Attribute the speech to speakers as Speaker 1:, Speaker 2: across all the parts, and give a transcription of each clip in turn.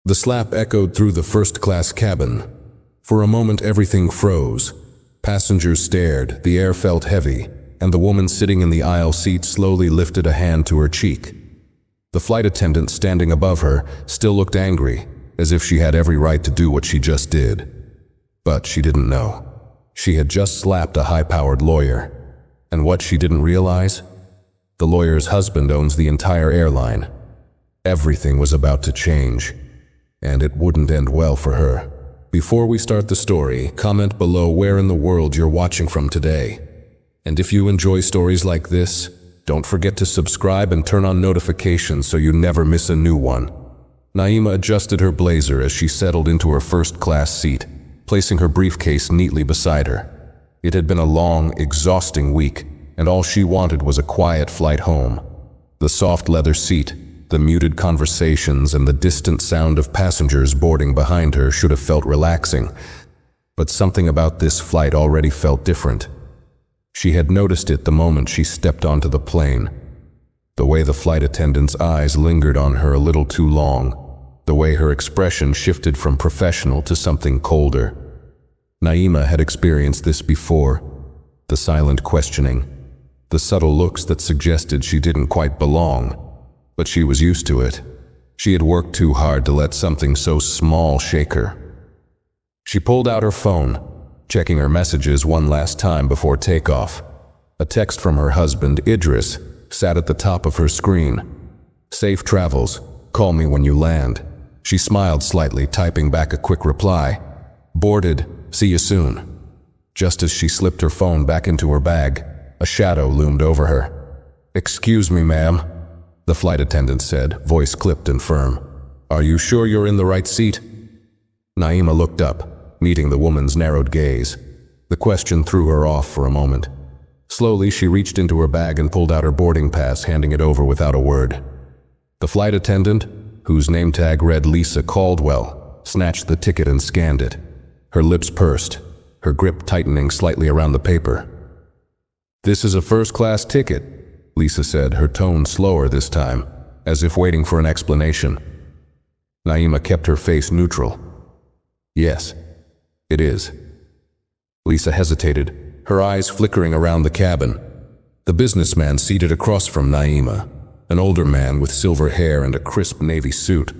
Speaker 1: The slap echoed through the first-class cabin. For a moment everything froze. Passengers stared, the air felt heavy, and the woman sitting in the aisle seat slowly lifted a hand to her cheek. The flight attendant standing above her still looked angry, as if she had every right to do what she just did. But she didn't know. She had just slapped a high-powered lawyer. And what she didn't realize? The lawyer's husband owns the entire airline. Everything was about to change, and it wouldn't end well for her. Before we start the story, comment below where in the world you're watching from today. And if you enjoy stories like this, don't forget to subscribe and turn on notifications so you never miss a new one. Naima adjusted her blazer as she settled into her first-class seat, placing her briefcase neatly beside her. It had been a long, exhausting week, and all she wanted was a quiet flight home. The soft leather seat, the muted conversations, and the distant sound of passengers boarding behind her should have felt relaxing. But something about this flight already felt different. She had noticed it the moment she stepped onto the plane. The way the flight attendant's eyes lingered on her a little too long. The way her expression shifted from professional to something colder. Naima had experienced this before. The silent questioning. The subtle looks that suggested she didn't quite belong. But she was used to it. She had worked too hard to let something so small shake her. She pulled out her phone, checking her messages one last time before takeoff. A text from her husband, Idris, sat at the top of her screen. "Safe travels. Call me when you land." She smiled slightly, typing back a quick reply. "Boarded. See you soon." Just as she slipped her phone back into her bag, a shadow loomed over her. "Excuse me, ma'am," the flight attendant said, voice clipped and firm. "Are you sure you're in the right seat?" Naima looked up, meeting the woman's narrowed gaze. The question threw her off for a moment. Slowly, she reached into her bag and pulled out her boarding pass, handing it over without a word. The flight attendant, whose name tag read Lisa Caldwell, snatched the ticket and scanned it. Her lips pursed, her grip tightening slightly around the paper. "This is a first-class ticket," Lisa said, her tone slower this time, as if waiting for an explanation. Naima kept her face neutral. "Yes, it is." Lisa hesitated, her eyes flickering around the cabin. The businessman seated across from Naima, an older man with silver hair and a crisp navy suit,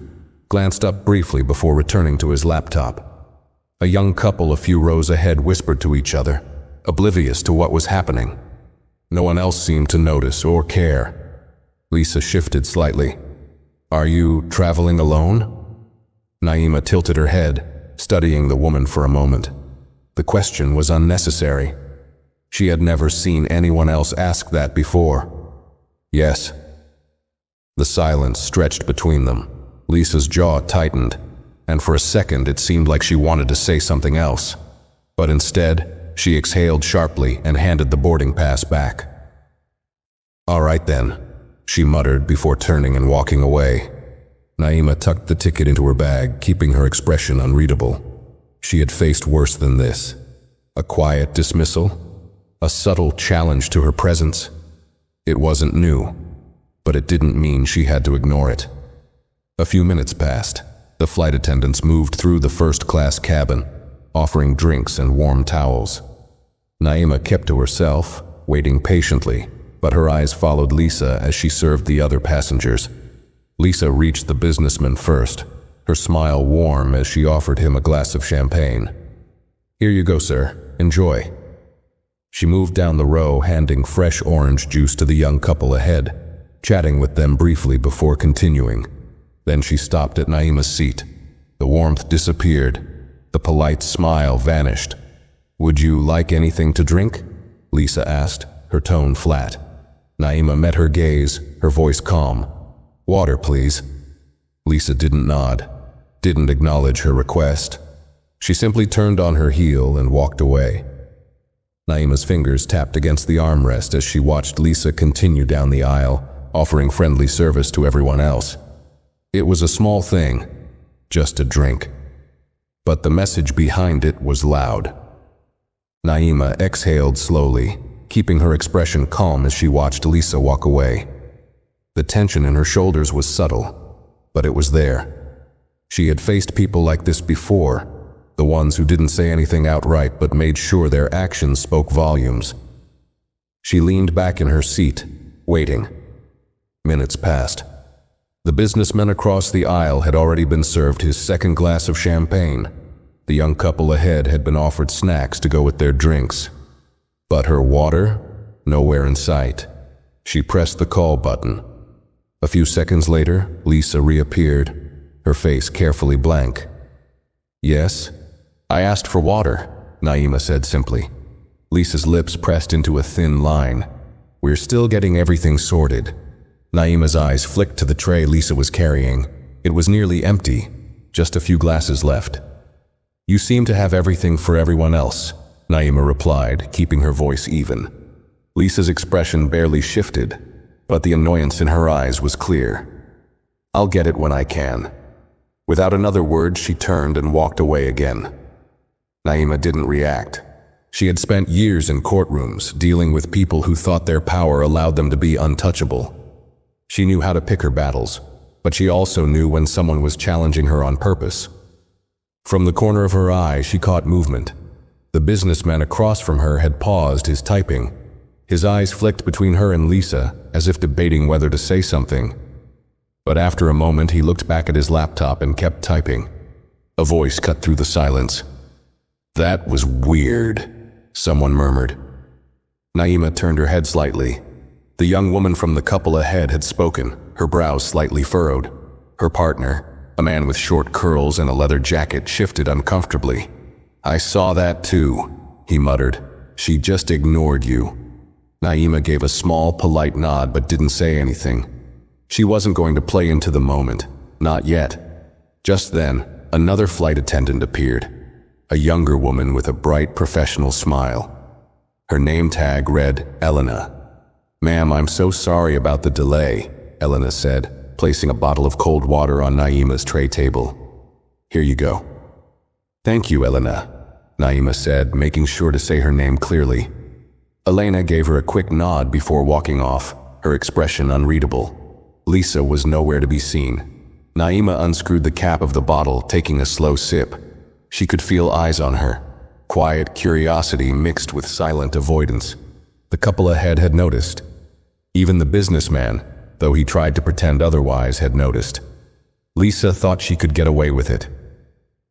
Speaker 1: glanced up briefly before returning to his laptop. A young couple a few rows ahead whispered to each other, oblivious to what was happening. No one else seemed to notice or care. Lisa shifted slightly. "Are you traveling alone?" Naima tilted her head, studying the woman for a moment. The question was unnecessary. She had never seen anyone else ask that before. "Yes." The silence stretched between them. Lisa's jaw tightened, and for a second it seemed like she wanted to say something else. But instead, she exhaled sharply and handed the boarding pass back. "All right then," she muttered before turning and walking away. Naima tucked the ticket into her bag, keeping her expression unreadable. She had faced worse than this. A quiet dismissal, a subtle challenge to her presence. It wasn't new, but it didn't mean she had to ignore it. A few minutes passed. The flight attendants moved through the first-class cabin, offering drinks and warm towels. Naima kept to herself, waiting patiently, but her eyes followed Lisa as she served the other passengers. Lisa reached the businessman first, her smile warm as she offered him a glass of champagne. "Here you go, sir. Enjoy." She moved down the row, handing fresh orange juice to the young couple ahead, chatting with them briefly before continuing. Then she stopped at Naima's seat. The warmth disappeared. The polite smile vanished. "Would you like anything to drink?" Lisa asked, her tone flat. Naima met her gaze, her voice calm. "Water, please." Lisa didn't nod, didn't acknowledge her request. She simply turned on her heel and walked away. Naima's fingers tapped against the armrest as she watched Lisa continue down the aisle, offering friendly service to everyone else. It was a small thing, just a drink. But the message behind it was loud. Naima exhaled slowly, keeping her expression calm as she watched Lisa walk away. The tension in her shoulders was subtle, but it was there. She had faced people like this before, the ones who didn't say anything outright but made sure their actions spoke volumes. She leaned back in her seat, waiting. Minutes passed. The businessman across the aisle had already been served his second glass of champagne. The young couple ahead had been offered snacks to go with their drinks. But her water? Nowhere in sight. She pressed the call button. A few seconds later, Lisa reappeared, her face carefully blank. "Yes? I asked for water," Naima said simply. Lisa's lips pressed into a thin line. "We're still getting everything sorted." Naima's eyes flicked to the tray Lisa was carrying. It was nearly empty, just a few glasses left. "You seem to have everything for everyone else," Naima replied, keeping her voice even. Lisa's expression barely shifted, but the annoyance in her eyes was clear. "I'll get it when I can." Without another word, she turned and walked away again. Naima didn't react. She had spent years in courtrooms, dealing with people who thought their power allowed them to be untouchable. She knew how to pick her battles, but she also knew when someone was challenging her on purpose. From the corner of her eye, she caught movement. The businessman across from her had paused his typing. His eyes flicked between her and Lisa, as if debating whether to say something. But after a moment, he looked back at his laptop and kept typing. A voice cut through the silence. "That was weird," someone murmured. Naima turned her head slightly. The young woman from the couple ahead had spoken, her brows slightly furrowed. Her partner, a man with short curls and a leather jacket, shifted uncomfortably. "I saw that too," he muttered. "She just ignored you." Naima gave a small, polite nod but didn't say anything. She wasn't going to play into the moment, not yet. Just then, another flight attendant appeared, a younger woman with a bright professional smile. Her name tag read Elena. "Ma'am, I'm so sorry about the delay," Elena said, placing a bottle of cold water on Naima's tray table. "Here you go." "Thank you, Elena," Naima said, making sure to say her name clearly. Elena gave her a quick nod before walking off, her expression unreadable. Lisa was nowhere to be seen. Naima unscrewed the cap of the bottle, taking a slow sip. She could feel eyes on her, quiet curiosity mixed with silent avoidance. The couple ahead had noticed. Even the businessman, though he tried to pretend otherwise, had noticed. Lisa thought she could get away with it.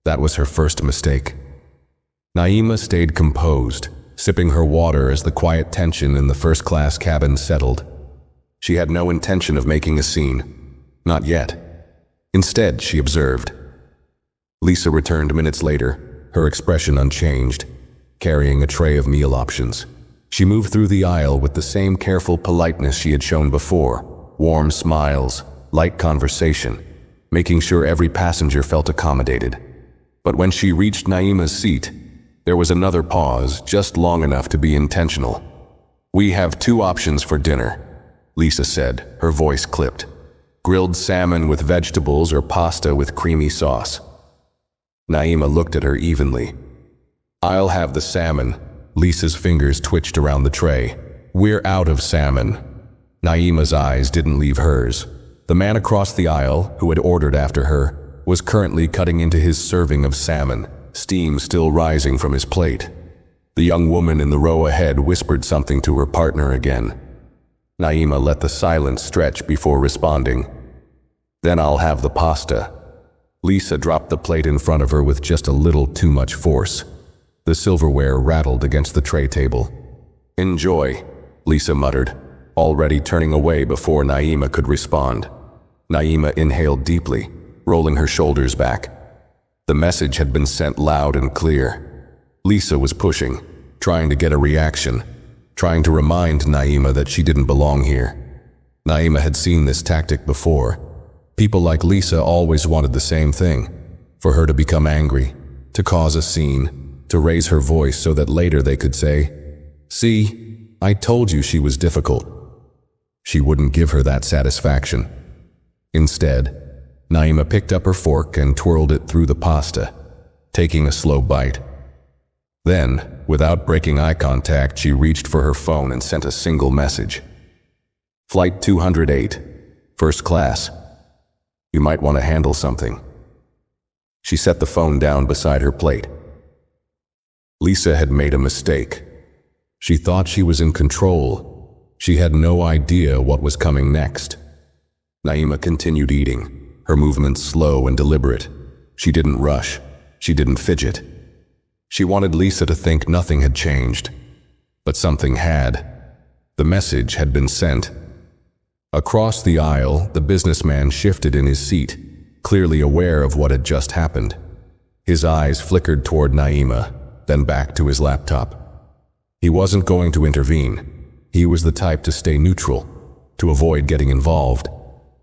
Speaker 1: That was her first mistake. Naima stayed composed, sipping her water as the quiet tension in the first-class cabin settled. She had no intention of making a scene. Not yet. Instead, she observed. Lisa returned minutes later, her expression unchanged, carrying a tray of meal options. She moved through the aisle with the same careful politeness she had shown before, warm smiles, light conversation, making sure every passenger felt accommodated. But when she reached Naima's seat, there was another pause, just long enough to be intentional. "We have 2 options for dinner," Lisa said, her voice clipped. "Grilled salmon with vegetables or pasta with creamy sauce." Naima looked at her evenly. "I'll have the salmon." Lisa's fingers twitched around the tray. "We're out of salmon." Naima's eyes didn't leave hers. The man across the aisle, who had ordered after her, was currently cutting into his serving of salmon, steam still rising from his plate. The young woman in the row ahead whispered something to her partner again. Naima let the silence stretch before responding. "Then I'll have the pasta." Lisa dropped the plate in front of her with just a little too much force. The silverware rattled against the tray table. "Enjoy," Lisa muttered, already turning away before Naima could respond. Naima inhaled deeply, rolling her shoulders back. The message had been sent loud and clear. Lisa was pushing, trying to get a reaction, trying to remind Naima that she didn't belong here. Naima had seen this tactic before. People like Lisa always wanted the same thing, for her to become angry, to cause a scene, to raise her voice so that later they could say, "See, I told you she was difficult." She wouldn't give her that satisfaction. Instead, Naima picked up her fork and twirled it through the pasta, taking a slow bite. Then, without breaking eye contact, she reached for her phone and sent a single message. "Flight 208, first class. You might want to handle something." She set the phone down beside her plate. Lisa had made a mistake. She thought she was in control. She had no idea what was coming next. Naima continued eating, her movements slow and deliberate. She didn't rush. She didn't fidget. She wanted Lisa to think nothing had changed. But something had. The message had been sent. Across the aisle, the businessman shifted in his seat, clearly aware of what had just happened. His eyes flickered toward Naima, then back to his laptop. He wasn't going to intervene. He was the type to stay neutral, to avoid getting involved.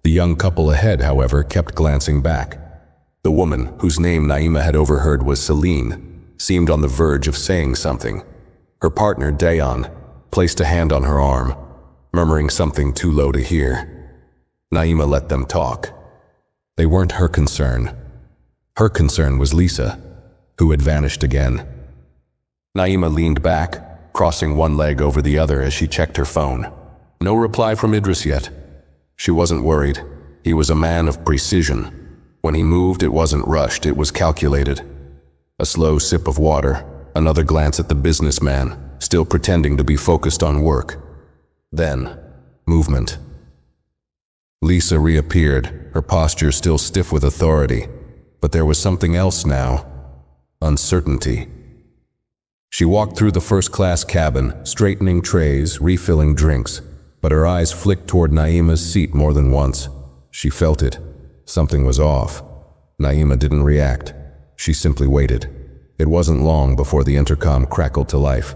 Speaker 1: The young couple ahead, however, kept glancing back. The woman, whose name Naima had overheard was Celine, seemed on the verge of saying something. Her partner, Dayan, placed a hand on her arm, murmuring something too low to hear. Naima let them talk. They weren't her concern. Her concern was Lisa, who had vanished again. Naima leaned back, crossing one leg over the other as she checked her phone. No reply from Idris yet. She wasn't worried. He was a man of precision. When he moved, it wasn't rushed, it was calculated. A slow sip of water, another glance at the businessman, still pretending to be focused on work. Then, movement. Lisa reappeared, her posture still stiff with authority, but there was something else now. Uncertainty. She walked through the first-class cabin, straightening trays, refilling drinks, but her eyes flicked toward Naima's seat more than once. She felt it. Something was off. Naima didn't react. She simply waited. It wasn't long before the intercom crackled to life.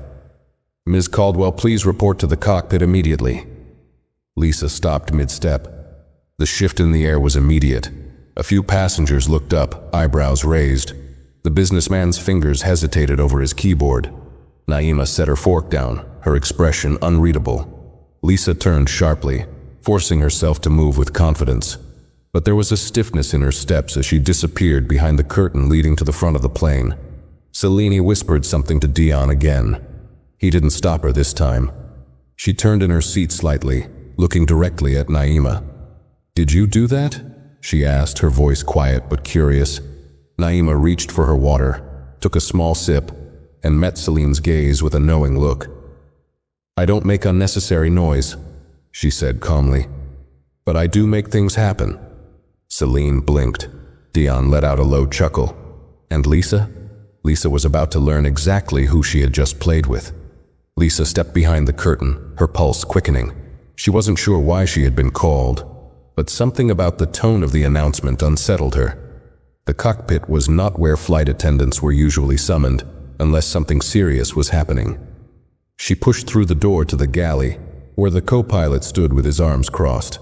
Speaker 1: "Ms. Caldwell, please report to the cockpit immediately." Lisa stopped mid-step. The shift in the air was immediate. A few passengers looked up, eyebrows raised. The businessman's fingers hesitated over his keyboard. Naima set her fork down, her expression unreadable. Lisa turned sharply, forcing herself to move with confidence. But there was a stiffness in her steps as she disappeared behind the curtain leading to the front of the plane. Celine whispered something to Dion again. He didn't stop her this time. She turned in her seat slightly, looking directly at Naima. "Did you do that?" she asked, her voice quiet but curious. Naima reached for her water, took a small sip, and met Celine's gaze with a knowing look. "I don't make unnecessary noise," she said calmly. "But I do make things happen." Celine blinked. Dion let out a low chuckle. And Lisa? Lisa was about to learn exactly who she had just played with. Lisa stepped behind the curtain, her pulse quickening. She wasn't sure why she had been called, but something about the tone of the announcement unsettled her. The cockpit was not where flight attendants were usually summoned, unless something serious was happening. She pushed through the door to the galley, where the co-pilot stood with his arms crossed.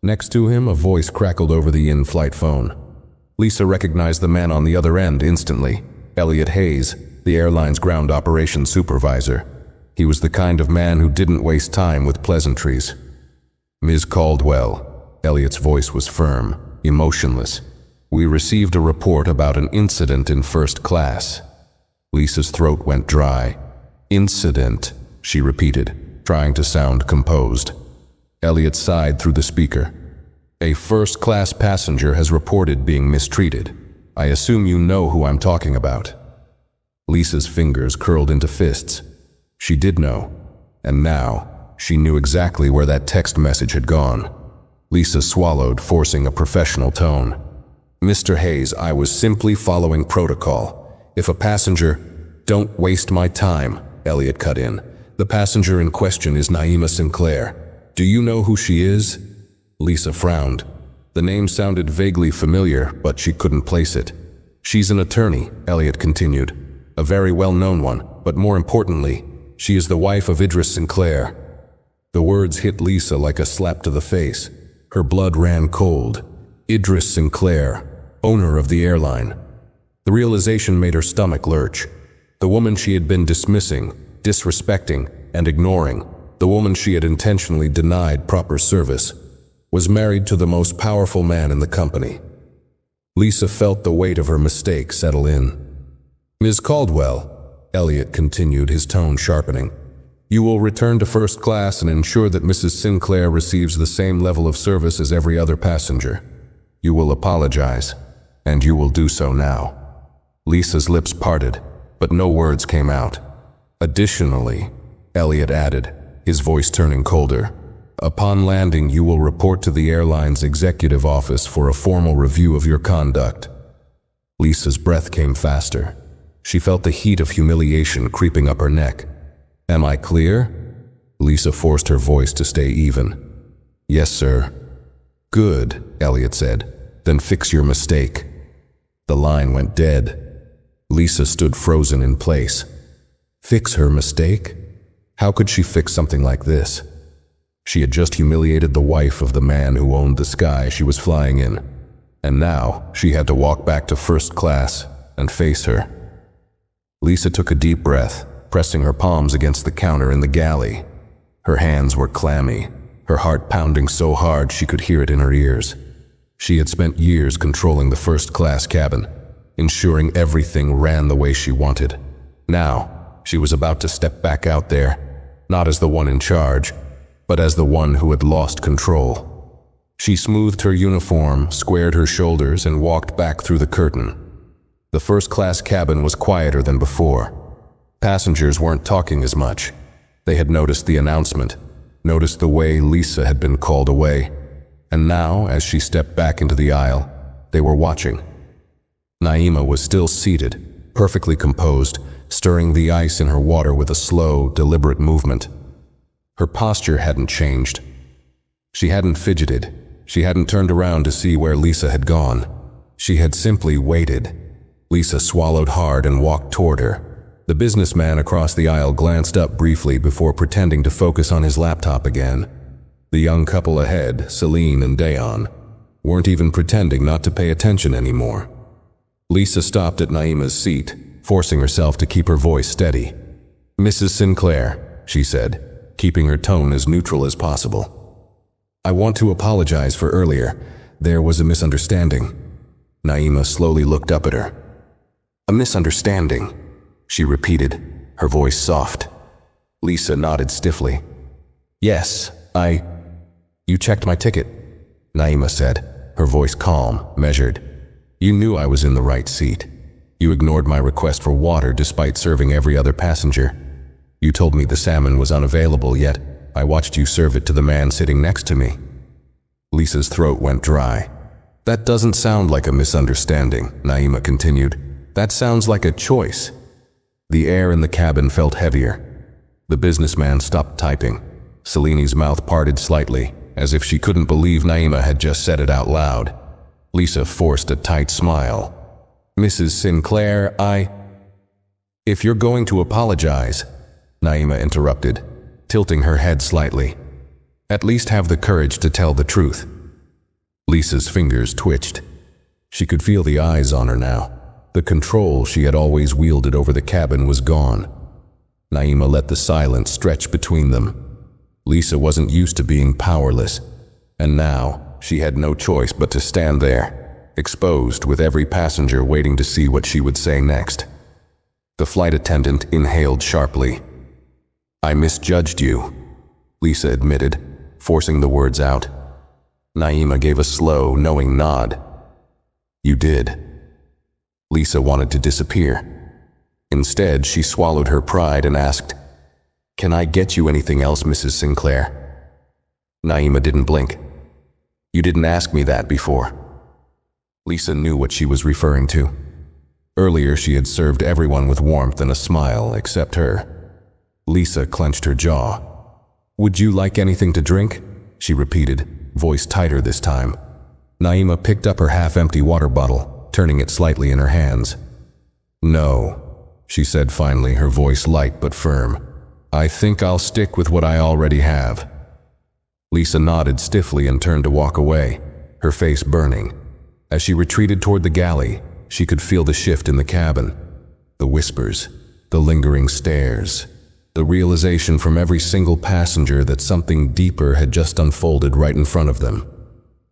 Speaker 1: Next to him, a voice crackled over the in-flight phone. Lisa recognized the man on the other end instantly. Elliot Hayes, the airline's ground operations supervisor. He was the kind of man who didn't waste time with pleasantries. "Ms. Caldwell," Elliot's voice was firm, emotionless. "We received a report about an incident in first class." Lisa's throat went dry. "Incident," she repeated, trying to sound composed. Elliot sighed through the speaker. "A first-class passenger has reported being mistreated. I assume you know who I'm talking about." Lisa's fingers curled into fists. She did know, and now she knew exactly where that text message had gone. Lisa swallowed, forcing a professional tone. "Mr. Hayes, I was simply following protocol. If a passenger—" "Don't waste my time," Elliot cut in. "The passenger in question is Naima Sinclair. Do you know who she is?" Lisa frowned. The name sounded vaguely familiar, but she couldn't place it. "She's an attorney," Elliot continued. "A very well-known one, but more importantly, she is the wife of Idris Sinclair." The words hit Lisa like a slap to the face. Her blood ran cold. Idris Sinclair, owner of the airline. The realization made her stomach lurch. The woman she had been dismissing, disrespecting, and ignoring, the woman she had intentionally denied proper service, was married to the most powerful man in the company. Lisa felt the weight of her mistake settle in. "Ms. Caldwell," Elliot continued, his tone sharpening, "you will return to first class and ensure that Mrs. Sinclair receives the same level of service as every other passenger. You will apologize. and you will do so now." Lisa's lips parted, but no words came out. "Additionally," Elliot added, his voice turning colder, "upon landing you will report to the airline's executive office for a formal review of your conduct." Lisa's breath came faster. She felt the heat of humiliation creeping up her neck. "Am I clear?" Lisa forced her voice to stay even. "Yes, sir." "Good," Elliot said. "Then fix your mistake." The line went dead. Lisa stood frozen in place. Fix her mistake? How could she fix something like this? She had just humiliated the wife of the man who owned the sky she was flying in, and now she had to walk back to first class and face her. Lisa took a deep breath, pressing her palms against the counter in the galley. Her hands were clammy, her heart pounding so hard she could hear it in her ears. She had spent years controlling the first-class cabin, ensuring everything ran the way she wanted. Now, she was about to step back out there, not as the one in charge, but as the one who had lost control. She smoothed her uniform, squared her shoulders, and walked back through the curtain. The first-class cabin was quieter than before. Passengers weren't talking as much. They had noticed the announcement, noticed the way Lisa had been called away, and now, as she stepped back into the aisle, they were watching. Naima was still seated, perfectly composed, stirring the ice in her water with a slow, deliberate movement. Her posture hadn't changed. She hadn't fidgeted. She hadn't turned around to see where Lisa had gone. She had simply waited. Lisa swallowed hard and walked toward her. The businessman across the aisle glanced up briefly before pretending to focus on his laptop again. The young couple ahead, Celine and Dayon, weren't even pretending not to pay attention anymore. Lisa stopped at Naima's seat, forcing herself to keep her voice steady. "Mrs. Sinclair," she said, keeping her tone as neutral as possible. "I want to apologize for earlier. There was a misunderstanding." Naima slowly looked up at her. "A misunderstanding," she repeated, her voice soft. Lisa nodded stiffly. "Yes, You checked my ticket," Naima said, her voice calm, measured. "You knew I was in the right seat. You ignored my request for water despite serving every other passenger. You told me the salmon was unavailable, yet I watched you serve it to the man sitting next to me." Lisa's throat went dry. "That doesn't sound like a misunderstanding," Naima continued. "That sounds like a choice." The air in the cabin felt heavier. The businessman stopped typing. Celine's mouth parted slightly, as if she couldn't believe Naima had just said it out loud. Lisa forced a tight smile. "Mrs. Sinclair, If you're going to apologize," Naima interrupted, tilting her head slightly, "at least have the courage to tell the truth." Lisa's fingers twitched. She could feel the eyes on her now. The control she had always wielded over the cabin was gone. Naima let the silence stretch between them. Lisa wasn't used to being powerless, and now she had no choice but to stand there, exposed with every passenger waiting to see what she would say next. The flight attendant inhaled sharply. "I misjudged you," Lisa admitted, forcing the words out. Naima gave a slow, knowing nod. "You did." Lisa wanted to disappear. Instead, she swallowed her pride and asked, "Can I get you anything else, Mrs. Sinclair?" Naima didn't blink. "You didn't ask me that before." Lisa knew what she was referring to. Earlier, she had served everyone with warmth and a smile except her. Lisa clenched her jaw. "Would you like anything to drink?" she repeated, voice tighter this time. Naima picked up her half-empty water bottle, turning it slightly in her hands. "No," she said finally, her voice light but firm. "I think I'll stick with what I already have." Lisa nodded stiffly and turned to walk away, her face burning. As she retreated toward the galley, she could feel the shift in the cabin. The whispers, the lingering stares, the realization from every single passenger that something deeper had just unfolded right in front of them.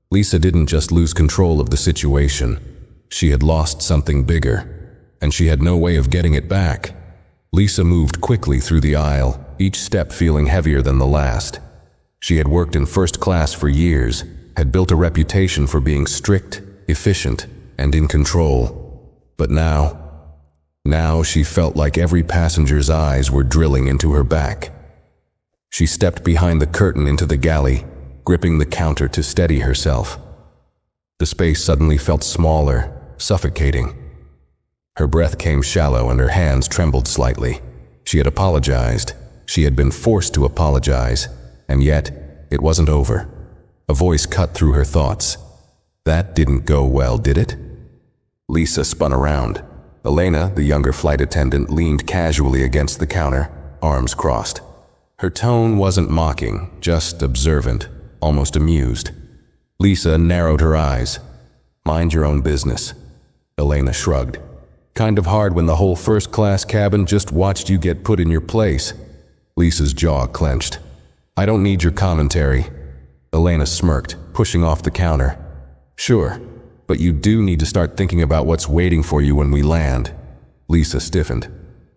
Speaker 1: Lisa didn't just lose control of the situation. She had lost something bigger, and she had no way of getting it back. Lisa moved quickly through the aisle, each step feeling heavier than the last. She had worked in first class for years, had built a reputation for being strict, efficient, and in control. But now she felt like every passenger's eyes were drilling into her back. She stepped behind the curtain into the galley, gripping the counter to steady herself. The space suddenly felt smaller, suffocating. Her breath came shallow and her hands trembled slightly. She had apologized. She had been forced to apologize, and yet it wasn't over. A voice cut through her thoughts. That didn't go well, did it? Lisa spun around. Elena, the younger flight attendant, leaned casually against the counter, arms crossed. Her tone wasn't mocking, just observant, almost amused. Lisa narrowed her eyes. Mind your own business. Elena shrugged. Kind of hard when the whole first-class cabin just watched you get put in your place. Lisa's jaw clenched. I don't need your commentary. Elena smirked, pushing off the counter. Sure, but you do need to start thinking about what's waiting for you when we land. Lisa stiffened.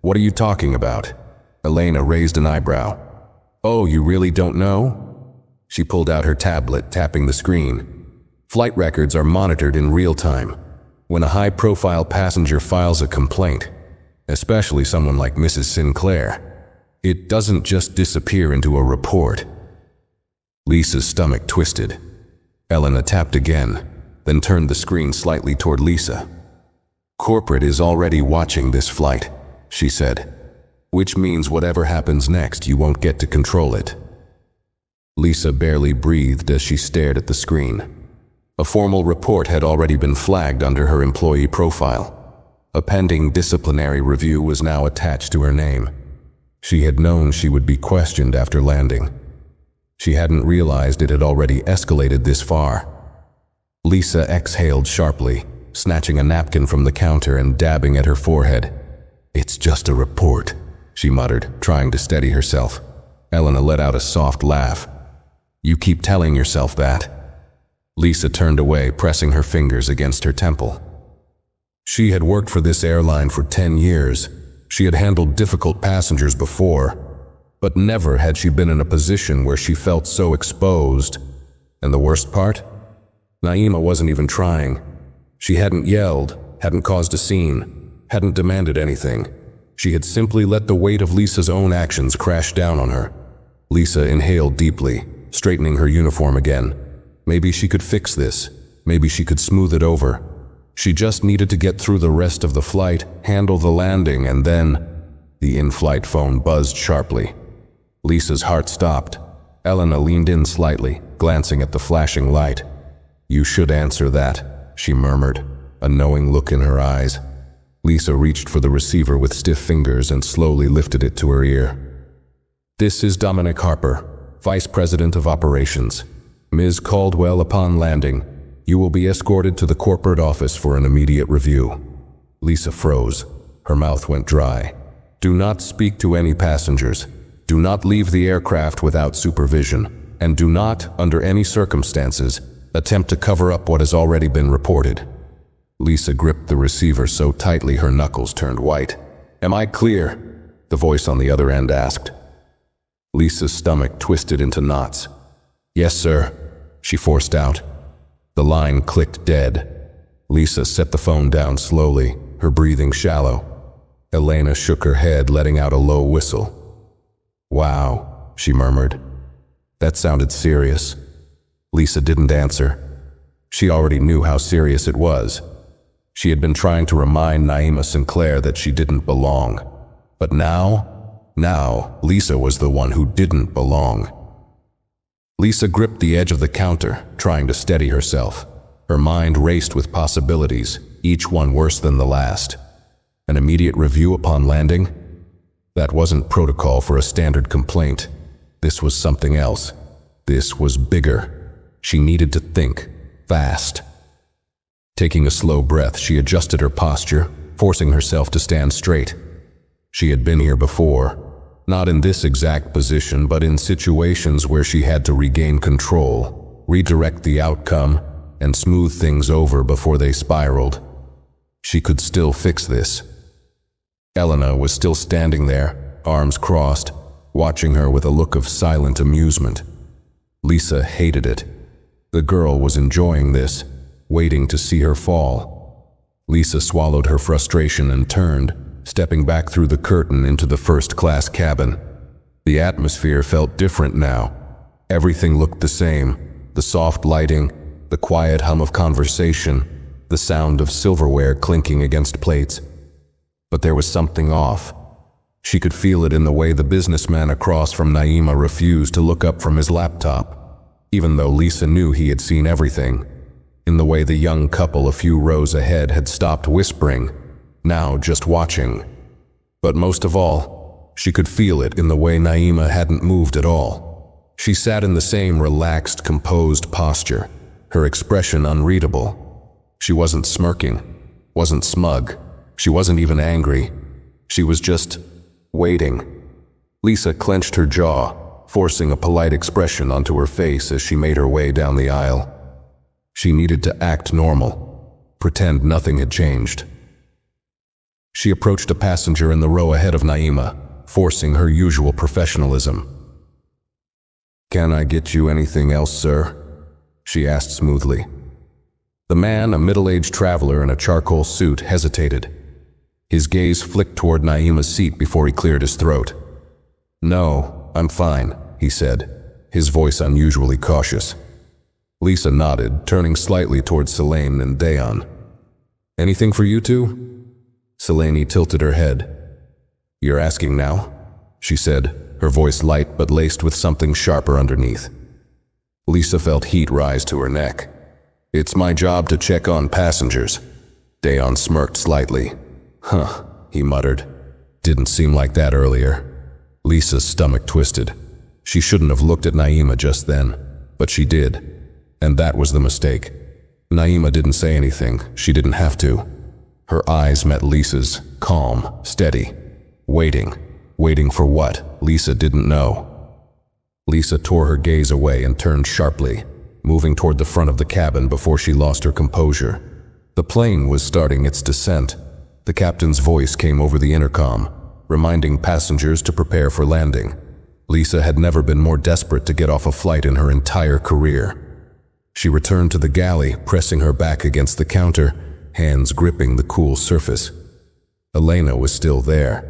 Speaker 1: What are you talking about? Elena raised an eyebrow. Oh, you really don't know? She pulled out her tablet, tapping the screen. Flight records are monitored in real time. When a high-profile passenger files a complaint, especially someone like Mrs. Sinclair, it doesn't just disappear into a report. Lisa's stomach twisted. Elena tapped again, then turned the screen slightly toward Lisa. Corporate is already watching this flight, she said, which means whatever happens next, you won't get to control it. Lisa barely breathed as she stared at the screen. A formal report had already been flagged under her employee profile. A pending disciplinary review was now attached to her name. She had known she would be questioned after landing. She hadn't realized it had already escalated this far. Lisa exhaled sharply, snatching a napkin from the counter and dabbing at her forehead. It's just a report, she muttered, trying to steady herself. Elena let out a soft laugh. You keep telling yourself that. Lisa turned away, pressing her fingers against her temple. She had worked for this airline for 10 years. She had handled difficult passengers before, but never had she been in a position where she felt so exposed. And the worst part? Naima wasn't even trying. She hadn't yelled, hadn't caused a scene, hadn't demanded anything. She had simply let the weight of Lisa's own actions crash down on her. Lisa inhaled deeply, straightening her uniform again. Maybe she could fix this. Maybe she could smooth it over. She just needed to get through the rest of the flight, handle the landing, and then... The in-flight phone buzzed sharply. Lisa's heart stopped. Elena leaned in slightly, glancing at the flashing light. You should answer that, she murmured, a knowing look in her eyes. Lisa reached for the receiver with stiff fingers and slowly lifted it to her ear. This is Dominic Harper, Vice President of Operations. Ms. Caldwell, upon landing, you will be escorted to the corporate office for an immediate review. Lisa froze. Her mouth went dry. Do not speak to any passengers. Do not leave the aircraft without supervision. And do not, under any circumstances, attempt to cover up what has already been reported. Lisa gripped the receiver so tightly her knuckles turned white. Am I clear? The voice on the other end asked. Lisa's stomach twisted into knots. Yes, sir, she forced out. The line clicked dead. Lisa set the phone down slowly, her breathing shallow. Elena shook her head, letting out a low whistle. Wow, she murmured. That sounded serious. Lisa didn't answer. She already knew how serious it was. She had been trying to remind Naima Sinclair that she didn't belong. But now, Lisa was the one who didn't belong. Lisa gripped the edge of the counter, trying to steady herself. Her mind raced with possibilities, each one worse than the last. An immediate review upon landing? That wasn't protocol for a standard complaint. This was something else. This was bigger. She needed to think, fast. Taking a slow breath, she adjusted her posture, forcing herself to stand straight. She had been here before. Not in this exact position, but in situations where she had to regain control, redirect the outcome, and smooth things over before they spiraled. She could still fix this. Elena was still standing there, arms crossed, watching her with a look of silent amusement. Lisa hated it. The girl was enjoying this, waiting to see her fall. Lisa swallowed her frustration and turned, stepping back through the curtain into the first-class cabin. The atmosphere felt different now. Everything looked the same: the soft lighting, the quiet hum of conversation, the sound of silverware clinking against plates. But there was something off. She could feel it in the way the businessman across from Naima refused to look up from his laptop, even though Lisa knew he had seen everything. In the way the young couple a few rows ahead had stopped whispering, now just watching. But most of all, she could feel it in the way Naima hadn't moved at all. She sat in the same relaxed, composed posture, her expression unreadable. She wasn't smirking, wasn't smug, she wasn't even angry. She was just waiting. Lisa clenched her jaw, forcing a polite expression onto her face as she made her way down the aisle. She needed to act normal, pretend nothing had changed. She approached a passenger in the row ahead of Naima, forcing her usual professionalism. "Can I get you anything else, sir?" she asked smoothly. The man, a middle-aged traveler in a charcoal suit, hesitated. His gaze flicked toward Naima's seat before he cleared his throat. "No, I'm fine," he said, his voice unusually cautious. Lisa nodded, turning slightly toward Selene and Dayan. "Anything for you two?" Selene tilted her head. "You're asking now?" she said, her voice light but laced with something sharper underneath. Lisa felt heat rise to her neck. "It's my job to check on passengers." Dayan smirked slightly. "Huh," he muttered. "Didn't seem like that earlier." Lisa's stomach twisted. She shouldn't have looked at Naima just then, but she did. And that was the mistake. Naima didn't say anything. She didn't have to. Her eyes met Lisa's, calm, steady. Waiting. Waiting for what? Lisa didn't know. Lisa tore her gaze away and turned sharply, moving toward the front of the cabin before she lost her composure. The plane was starting its descent. The captain's voice came over the intercom, reminding passengers to prepare for landing. Lisa had never been more desperate to get off a flight in her entire career. She returned to the galley, pressing her back against the counter, hands gripping the cool surface. Elena was still there.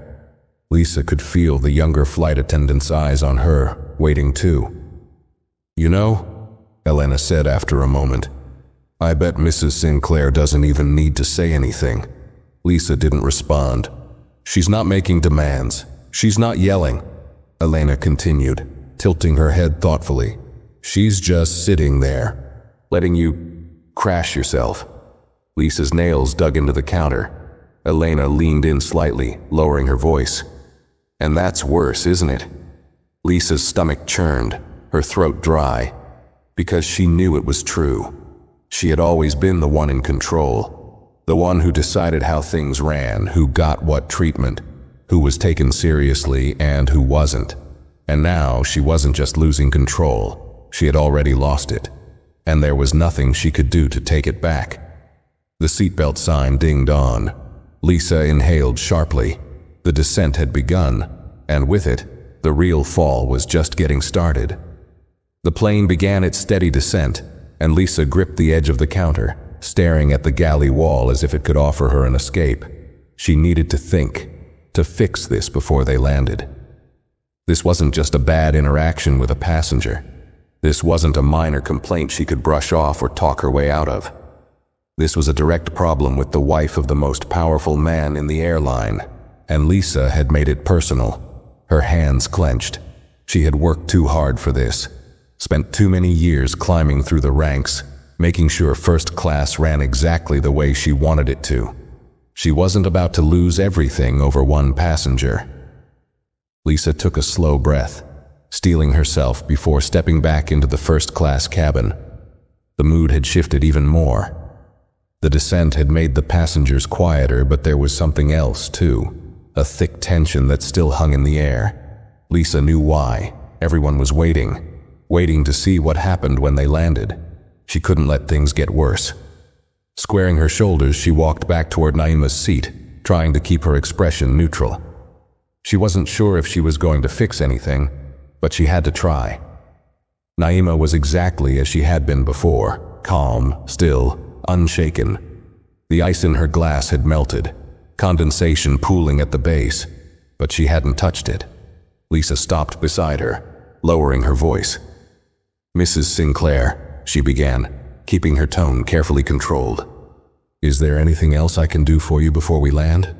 Speaker 1: Lisa could feel the younger flight attendant's eyes on her, waiting too. "You know," Elena said after a moment, "I bet Mrs. Sinclair doesn't even need to say anything." Lisa didn't respond. "She's not making demands. She's not yelling," Elena continued, tilting her head thoughtfully. "She's just sitting there, letting you crash yourself." Lisa's nails dug into the counter. Elena leaned in slightly, lowering her voice. "And that's worse, isn't it?" Lisa's stomach churned, her throat dry, because she knew it was true. She had always been the one in control, the one who decided how things ran, who got what treatment, who was taken seriously and who wasn't. And now she wasn't just losing control, she had already lost it, and there was nothing she could do to take it back. The seatbelt sign dinged on. Lisa inhaled sharply. The descent had begun, and with it, the real fall was just getting started. The plane began its steady descent, and Lisa gripped the edge of the counter, staring at the galley wall as if it could offer her an escape. She needed to think, to fix this before they landed. This wasn't just a bad interaction with a passenger. This wasn't a minor complaint she could brush off or talk her way out of. This was a direct problem with the wife of the most powerful man in the airline, and Lisa had made it personal. Her hands clenched. She had worked too hard for this, spent too many years climbing through the ranks, making sure first class ran exactly the way she wanted it to. She wasn't about to lose everything over one passenger. Lisa took a slow breath, steeling herself before stepping back into the first-class cabin. The mood had shifted even more. The descent had made the passengers quieter, but there was something else, too. A thick tension that still hung in the air. Lisa knew why. Everyone was waiting to see what happened when they landed. She couldn't let things get worse. Squaring her shoulders, she walked back toward Naima's seat, trying to keep her expression neutral. She wasn't sure if she was going to fix anything, but she had to try. Naima was exactly as she had been before, calm, still, unshaken. The ice in her glass had melted, condensation pooling at the base, but she hadn't touched it. Lisa stopped beside her, lowering her voice. "Mrs. Sinclair," she began, keeping her tone carefully controlled. "Is there anything else I can do for you before we land?"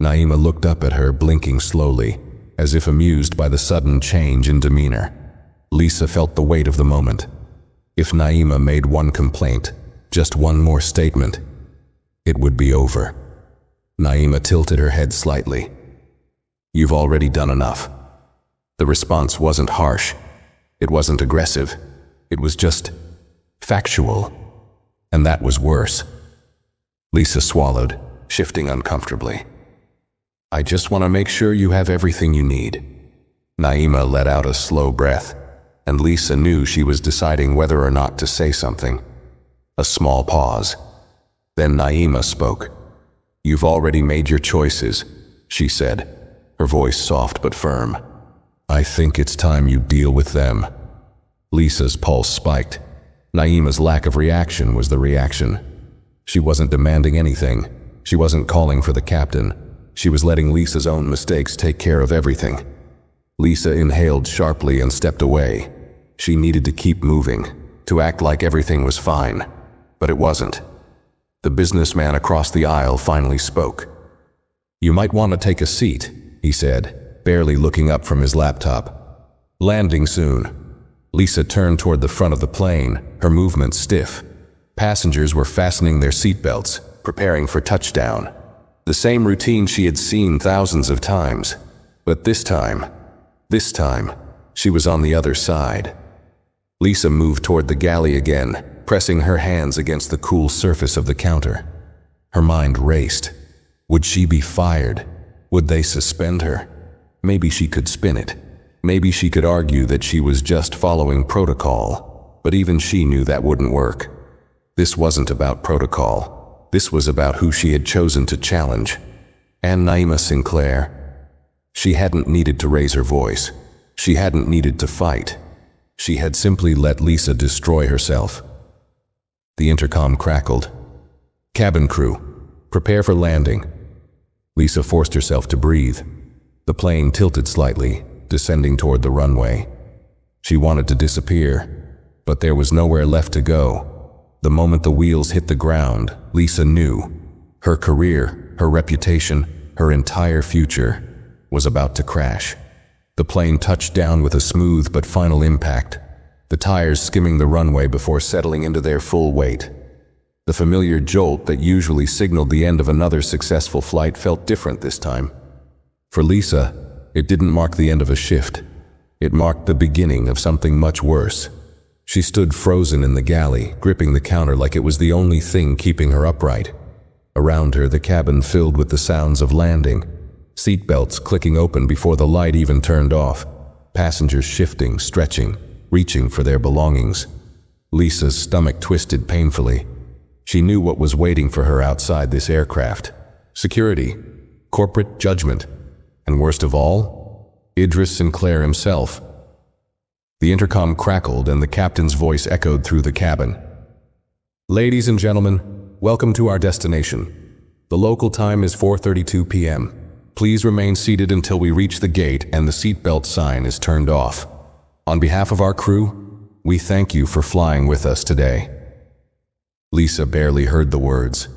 Speaker 1: Naima looked up at her, blinking slowly, as if amused by the sudden change in demeanor. Lisa felt the weight of the moment. If Naima made one complaint, just one more statement, it would be over. Naima tilted her head slightly. "You've already done enough." The response wasn't harsh. It wasn't aggressive. It was just factual. And that was worse. Lisa swallowed, shifting uncomfortably. "I just want to make sure you have everything you need." Naima let out a slow breath, and Lisa knew she was deciding whether or not to say something. A small pause. Then Naima spoke. "You've already made your choices," she said, her voice soft but firm. "I think it's time you deal with them." Lisa's pulse spiked. Naima's lack of reaction was the reaction. She wasn't demanding anything. She wasn't calling for the captain. She was letting Lisa's own mistakes take care of everything. Lisa inhaled sharply and stepped away. She needed to keep moving, to act like everything was fine. But it wasn't. The businessman across the aisle finally spoke. "You might want to take a seat," he said, barely looking up from his laptop. "Landing soon." Lisa turned toward the front of the plane, her movements stiff. Passengers were fastening their seatbelts, preparing for touchdown. The same routine she had seen thousands of times. But this time, she was on the other side. Lisa moved toward the galley again, pressing her hands against the cool surface of the counter. Her mind raced. Would she be fired? Would they suspend her? Maybe she could spin it. Maybe she could argue that she was just following protocol. But even she knew that wouldn't work. This wasn't about protocol. This was about who she had chosen to challenge. And Naima Sinclair. She hadn't needed to raise her voice. She hadn't needed to fight. She had simply let Lisa destroy herself. The intercom crackled. "Cabin crew, prepare for landing." Lisa forced herself to breathe. The plane tilted slightly, descending toward the runway. She wanted to disappear, but there was nowhere left to go. The moment the wheels hit the ground, Lisa knew. Her career, her reputation, her entire future was about to crash. The plane touched down with a smooth but final impact, the tires skimming the runway before settling into their full weight. The familiar jolt that usually signaled the end of another successful flight felt different this time. For Lisa, it didn't mark the end of a shift. It marked the beginning of something much worse. She stood frozen in the galley, gripping the counter like it was the only thing keeping her upright. Around her, the cabin filled with the sounds of landing. Seatbelts clicking open before the light even turned off. Passengers shifting, stretching, reaching for their belongings. Lisa's stomach twisted painfully. She knew what was waiting for her outside this aircraft. Security, corporate judgment, and worst of all, Idris Sinclair himself. The intercom crackled and the captain's voice echoed through the cabin. "Ladies and gentlemen, welcome to our destination. The local time is 4:32 p.m. Please remain seated until we reach the gate and the seatbelt sign is turned off. On behalf of our crew, we thank you for flying with us today." Lisa barely heard the words.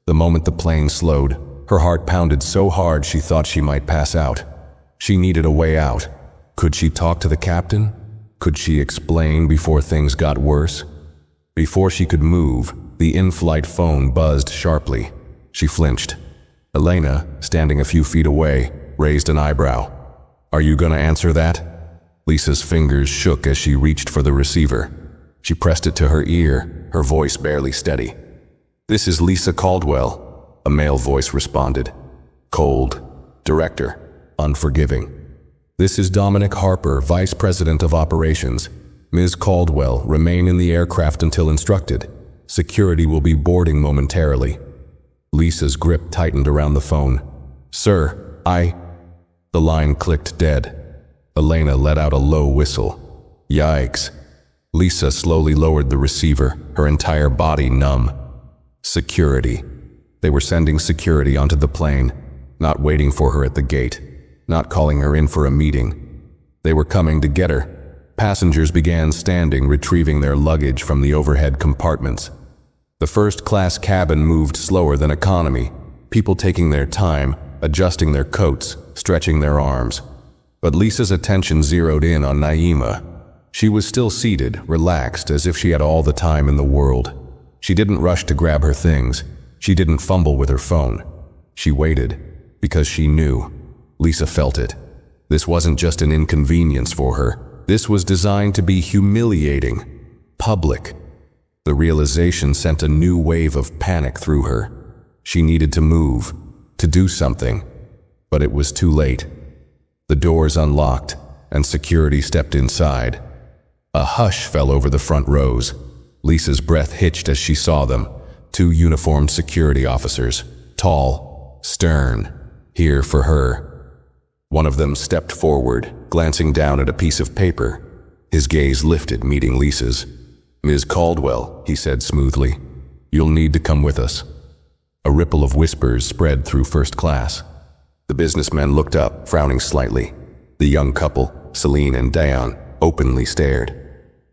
Speaker 1: The moment the plane slowed, her heart pounded so hard she thought she might pass out. She needed a way out. Could she talk to the captain? Could she explain before things got worse? Before she could move, the in-flight phone buzzed sharply. She flinched. Elena, standing a few feet away, raised an eyebrow. "Are you gonna answer that?" Lisa's fingers shook as she reached for the receiver. She pressed it to her ear, her voice barely steady. "This is Lisa Caldwell," a male voice responded. Cold, director, unforgiving. "This is Dominic Harper, Vice President of Operations. Ms. Caldwell, remain in the aircraft until instructed. Security will be boarding momentarily." Lisa's grip tightened around the phone. "Sir, The line clicked dead. Elena let out a low whistle. Yikes. Lisa slowly lowered the receiver, her entire body numb. Security. They were sending security onto the plane, not waiting for her at the gate, not calling her in for a meeting. They were coming to get her. Passengers began standing, retrieving their luggage from the overhead compartments. The first-class cabin moved slower than economy, people taking their time, adjusting their coats, stretching their arms. But Lisa's attention zeroed in on Naima. She was still seated, relaxed, as if she had all the time in the world. She didn't rush to grab her things. She didn't fumble with her phone. She waited, because she knew. Lisa felt it. This wasn't just an inconvenience for her. This was designed to be humiliating, public. The realization sent a new wave of panic through her. She needed to move, to do something, but it was too late. The doors unlocked, and security stepped inside. A hush fell over the front rows. Lisa's breath hitched as she saw them. 2 uniformed security officers, tall, stern, here for her. One of them stepped forward, glancing down at a piece of paper. His gaze lifted, meeting Lisa's. "Ms. Caldwell," he said smoothly, "you'll need to come with us." A ripple of whispers spread through first class. The businessmen looked up, frowning slightly. The young couple, Celine and Diane, openly stared.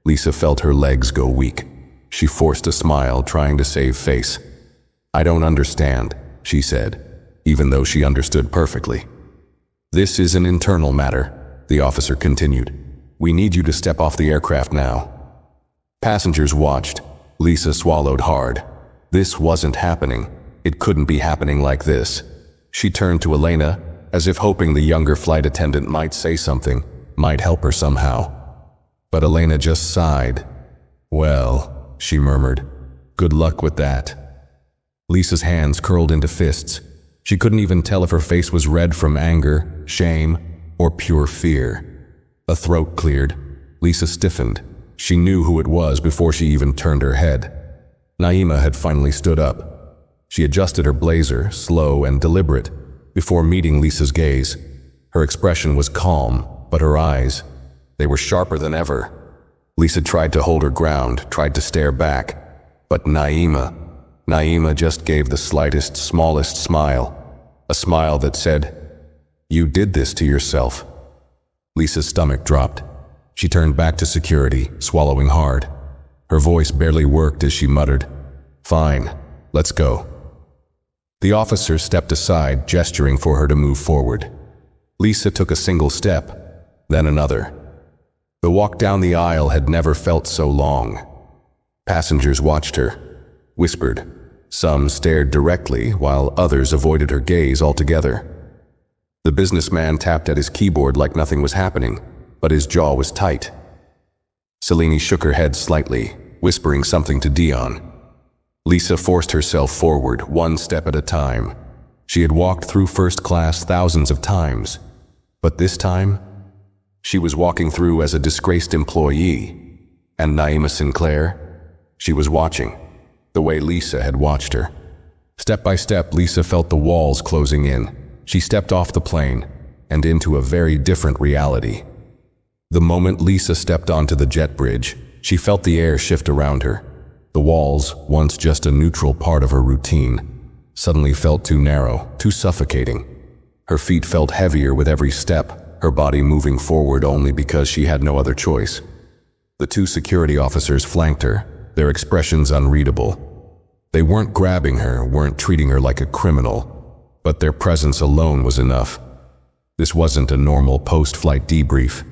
Speaker 1: Lisa felt her legs go weak. She forced a smile, trying to save face. "I don't understand," she said, even though she understood perfectly. "This is an internal matter," the officer continued. "We need you to step off the aircraft now." Passengers watched. Lisa swallowed hard. This wasn't happening. It couldn't be happening like this. She turned to Elena, as if hoping the younger flight attendant might say something, might help her somehow. But Elena just sighed. "Well," she murmured, "good luck with that." Lisa's hands curled into fists. She couldn't even tell if her face was red from anger, shame, or pure fear. A throat cleared. Lisa stiffened. She knew who it was before she even turned her head. Naima had finally stood up. She adjusted her blazer, slow and deliberate, before meeting Lisa's gaze. Her expression was calm, but her eyes, they were sharper than ever. Lisa tried to hold her ground, tried to stare back, but Naima just gave the slightest, smallest smile, a smile that said, "You did this to yourself." Lisa's stomach dropped. She turned back to security, swallowing hard. Her voice barely worked as she muttered, "Fine, let's go." The officer stepped aside, gesturing for her to move forward. Lisa took a single step, then another. The walk down the aisle had never felt so long. Passengers watched her, whispered. Some stared directly, while others avoided her gaze altogether. The businessman tapped at his keyboard like nothing was happening, but his jaw was tight. Celine shook her head slightly, whispering something to Dion. Lisa forced herself forward, one step at a time. She had walked through first class thousands of times, but this time, she was walking through as a disgraced employee. And Naima Sinclair? She was watching, the way Lisa had watched her. Step by step, Lisa felt the walls closing in. She stepped off the plane, and into a very different reality. The moment Lisa stepped onto the jet bridge, she felt the air shift around her. The walls, once just a neutral part of her routine, suddenly felt too narrow, too suffocating. Her feet felt heavier with every step, her body moving forward only because she had no other choice. The 2 security officers flanked her, their expressions unreadable. They weren't grabbing her, weren't treating her like a criminal, but their presence alone was enough. This wasn't a normal post-flight debrief.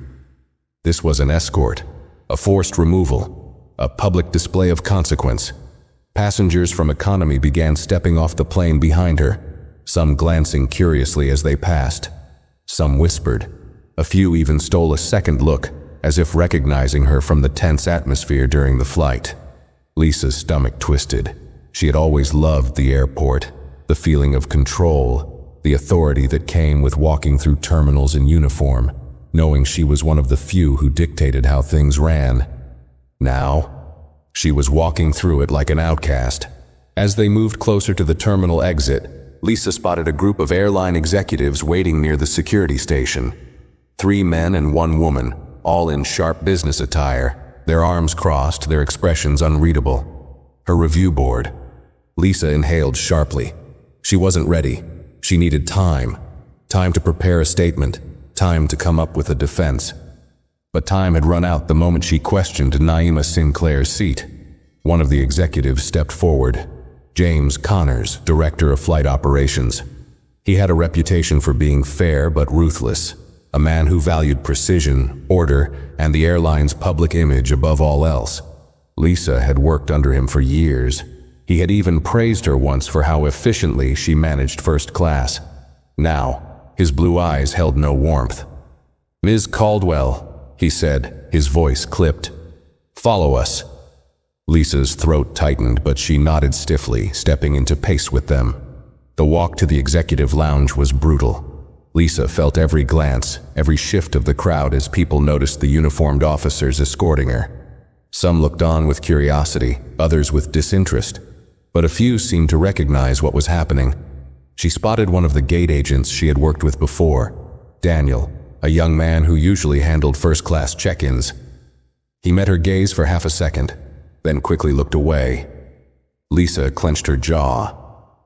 Speaker 1: This was an escort, a forced removal, a public display of consequence. Passengers from economy began stepping off the plane behind her, some glancing curiously as they passed. Some whispered. A few even stole a second look, as if recognizing her from the tense atmosphere during the flight. Lisa's stomach twisted. She had always loved the airport, the feeling of control, the authority that came with walking through terminals in uniform, knowing she was one of the few who dictated how things ran. Now, she was walking through it like an outcast. As they moved closer to the terminal exit, Lisa spotted a group of airline executives waiting near the security station. 3 men and 1 woman, all in sharp business attire, their arms crossed, their expressions unreadable. Her review board. Lisa inhaled sharply. She wasn't ready. She needed time. Time to prepare a statement. Time to come up with a defense. But time had run out the moment she questioned Naima Sinclair's seat. One of the executives stepped forward. James Connors, director of flight operations. He had a reputation for being fair but ruthless, a man who valued precision, order, and the airline's public image above all else. Lisa had worked under him for years. He had even praised her once for how efficiently she managed first class. Now, his blue eyes held no warmth. "Ms. Caldwell," he said, his voice clipped. "Follow us." Lisa's throat tightened, but she nodded stiffly, stepping into pace with them. The walk to the executive lounge was brutal. Lisa felt every glance, every shift of the crowd as people noticed the uniformed officers escorting her. Some looked on with curiosity, others with disinterest, but a few seemed to recognize what was happening. She spotted one of the gate agents she had worked with before, Daniel, a young man who usually handled first-class check-ins. He met her gaze for half a second, then quickly looked away. Lisa clenched her jaw.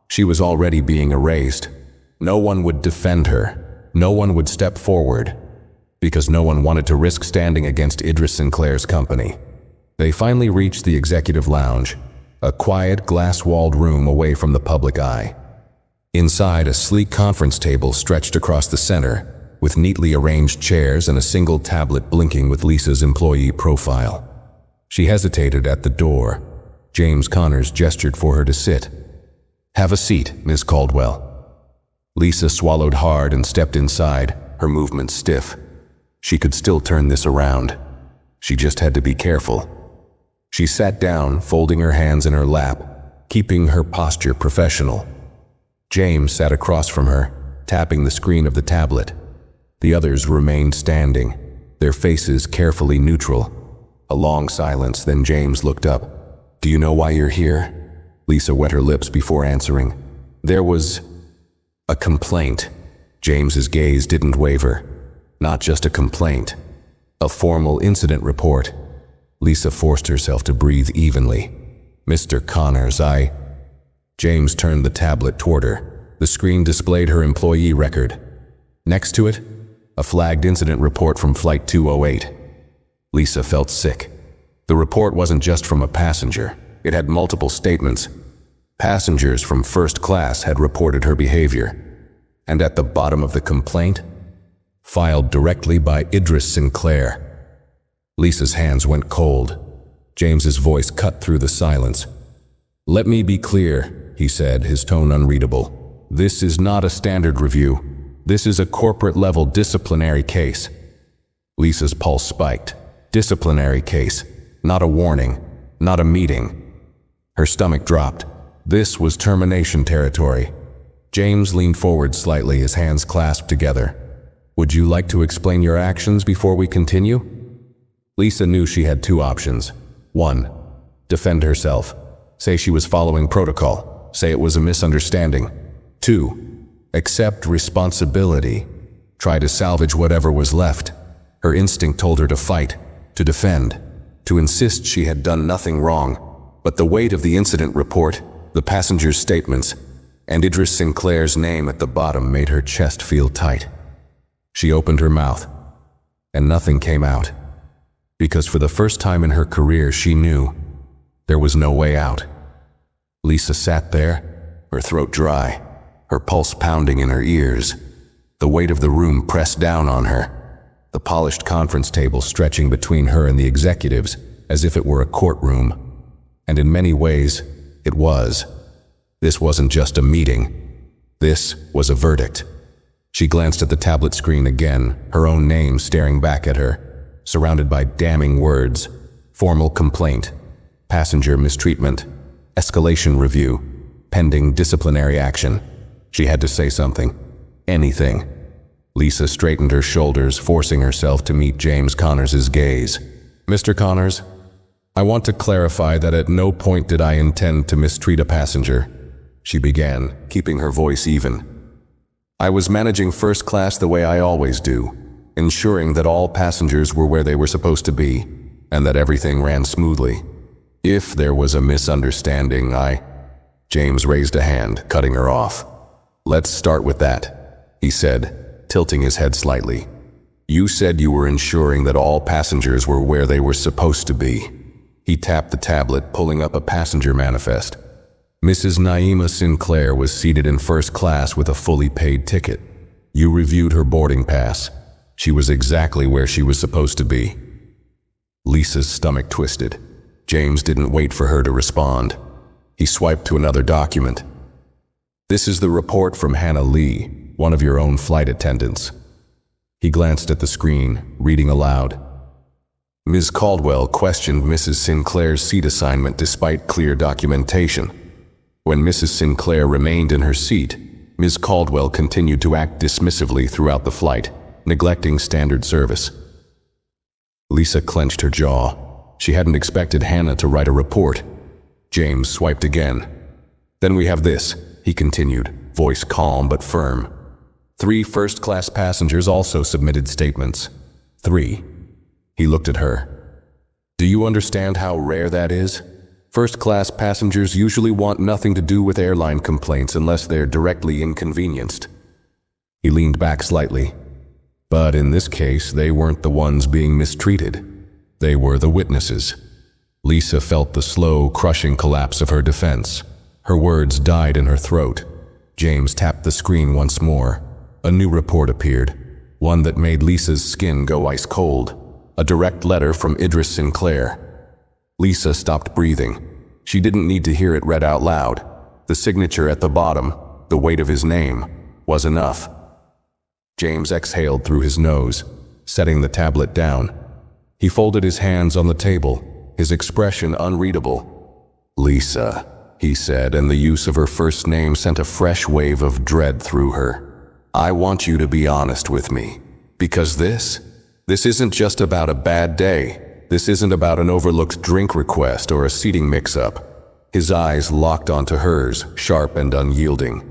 Speaker 1: She was already being erased. No one would defend her. No one would step forward, because no one wanted to risk standing against Idris Sinclair's company. They finally reached the executive lounge, a quiet, glass-walled room away from the public eye. Inside, a sleek conference table stretched across the center, with neatly arranged chairs and a single tablet blinking with Lisa's employee profile. She hesitated at the door. James Connors gestured for her to sit. "Have a seat, Ms. Caldwell." Lisa swallowed hard and stepped inside, her movements stiff. She could still turn this around. She just had to be careful. She sat down, folding her hands in her lap, keeping her posture professional. James sat across from her, tapping the screen of the tablet. The others remained standing, their faces carefully neutral. A long silence, then James looked up. "Do you know why you're here?" Lisa wet her lips before answering. "There was a complaint." James's gaze didn't waver. Not just a complaint. A formal incident report. Lisa forced herself to breathe evenly. "Mr. Connors, James turned the tablet toward her. The screen displayed her employee record. Next to it, a flagged incident report from Flight 208. Lisa felt sick. The report wasn't just from a passenger. It had multiple statements. Passengers from first class had reported her behavior. And at the bottom of the complaint, filed directly by Idris Sinclair. Lisa's hands went cold. James's voice cut through the silence. "Let me be clear," he said, his tone unreadable. "This is not a standard review. This is a corporate-level disciplinary case." Lisa's pulse spiked. Disciplinary case. Not a warning. Not a meeting. Her stomach dropped. This was termination territory. James leaned forward slightly, his hands clasped together. "Would you like to explain your actions before we continue?" Lisa knew she had two options. 1. Defend herself. Say she was following protocol. Say it was a misunderstanding. 2. Accept responsibility. Try to salvage whatever was left. Her instinct told her to fight, to defend, to insist she had done nothing wrong. But the weight of the incident report, the passengers' statements, and Idris Sinclair's name at the bottom made her chest feel tight. She opened her mouth, and nothing came out. Because for the first time in her career, she knew there was no way out. Lisa sat there, her throat dry, her pulse pounding in her ears. The weight of the room pressed down on her, the polished conference table stretching between her and the executives as if it were a courtroom. And in many ways, it was. This wasn't just a meeting. This was a verdict. She glanced at the tablet screen again, her own name staring back at her, surrounded by damning words. Formal complaint, passenger mistreatment, escalation review, pending disciplinary action. She had to say something. Anything. Lisa straightened her shoulders, forcing herself to meet James Connors' gaze. "Mr. Connors, I want to clarify that at no point did I intend to mistreat a passenger," she began, keeping her voice even. "I was managing first class the way I always do, ensuring that all passengers were where they were supposed to be, and that everything ran smoothly. If there was a misunderstanding, James raised a hand, cutting her off. "Let's start with that," he said, tilting his head slightly. "You said you were ensuring that all passengers were where they were supposed to be." He tapped the tablet, pulling up a passenger manifest. Mrs. Naima Sinclair was seated in first class with a fully paid ticket. You reviewed her boarding pass. She was exactly where she was supposed to be. Lisa's stomach twisted. James didn't wait for her to respond. He swiped to another document. "This is the report from Hannah Lee, one of your own flight attendants." He glanced at the screen, reading aloud. Ms. Caldwell questioned Mrs. Sinclair's seat assignment despite clear documentation. When Mrs. Sinclair remained in her seat, Ms. Caldwell continued to act dismissively throughout the flight, neglecting standard service. Lisa clenched her jaw. She hadn't expected Hannah to write a report. James swiped again. "Then we have this," he continued, voice calm but firm. 3 first-class passengers also submitted statements. 3. He looked at her. "Do you understand how rare that is? First-class passengers usually want nothing to do with airline complaints unless they're directly inconvenienced." He leaned back slightly. But in this case, they weren't the ones being mistreated. They were the witnesses. Lisa felt the slow, crushing collapse of her defense. Her words died in her throat. James tapped the screen once more. A new report appeared, one that made Lisa's skin go ice cold. A direct letter from Idris Sinclair. Lisa stopped breathing. She didn't need to hear it read out loud. The signature at the bottom, the weight of his name, was enough. James exhaled through his nose, setting the tablet down. He folded his hands on the table, his expression unreadable. "Lisa," he said, and the use of her first name sent a fresh wave of dread through her. "I want you to be honest with me, because this isn't just about a bad day. This isn't about an overlooked drink request or a seating mix-up." His eyes locked onto hers, sharp and unyielding.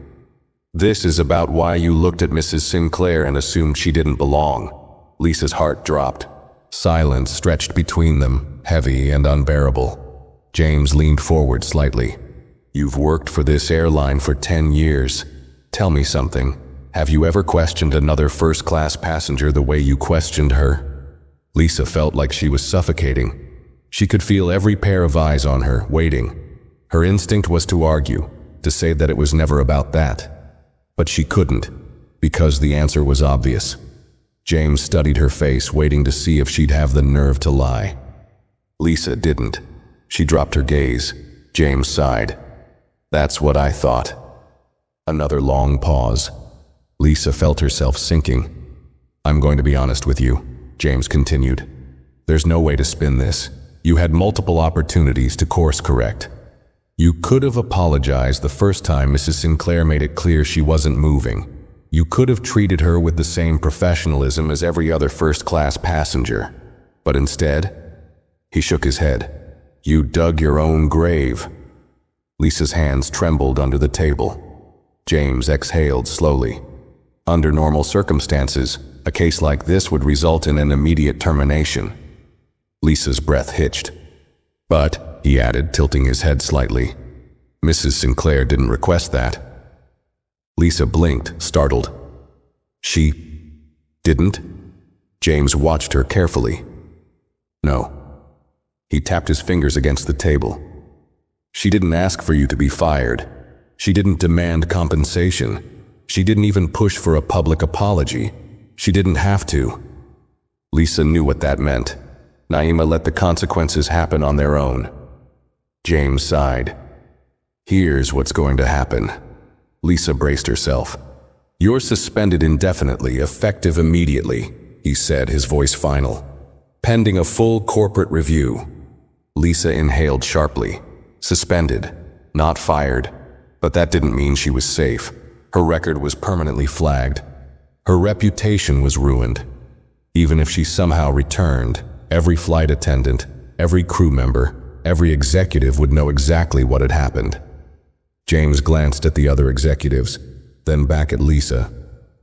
Speaker 1: "This is about why you looked at Mrs. Sinclair and assumed she didn't belong." Lisa's heart dropped. Silence stretched between them, heavy and unbearable. James leaned forward slightly. "You've worked for this airline for 10 years. Tell me something. Have you ever questioned another first-class passenger the way you questioned her?" Lisa felt like she was suffocating. She could feel every pair of eyes on her, waiting. Her instinct was to argue, to say that it was never about that. But she couldn't, because the answer was obvious. James studied her face, waiting to see if she'd have the nerve to lie. Lisa didn't. She dropped her gaze. James sighed. "That's what I thought." Another long pause. Lisa felt herself sinking. "I'm going to be honest with you," James continued. "There's no way to spin this. You had multiple opportunities to course correct. You could have apologized the first time Mrs. Sinclair made it clear she wasn't moving. You could have treated her with the same professionalism as every other first-class passenger. But instead, he shook his head. You dug your own grave." Lisa's hands trembled under the table. James exhaled slowly. Under normal circumstances, a case like this would result in an immediate termination. Lisa's breath hitched. "But," he added, tilting his head slightly, "Mrs. Sinclair didn't request that." Lisa blinked, startled. "She didn't?" James watched her carefully. "No." He tapped his fingers against the table. "She didn't ask for you to be fired. She didn't demand compensation. She didn't even push for a public apology. She didn't have to." Lisa knew what that meant. Naima let the consequences happen on their own. James sighed. "Here's what's going to happen." Lisa braced herself. "You're suspended indefinitely, effective immediately," he said, his voice final. "Pending a full corporate review." Lisa inhaled sharply. Suspended, not fired. But that didn't mean she was safe. Her record was permanently flagged. Her reputation was ruined. Even if she somehow returned, every flight attendant, every crew member, every executive would know exactly what had happened. James glanced at the other executives, then back at Lisa.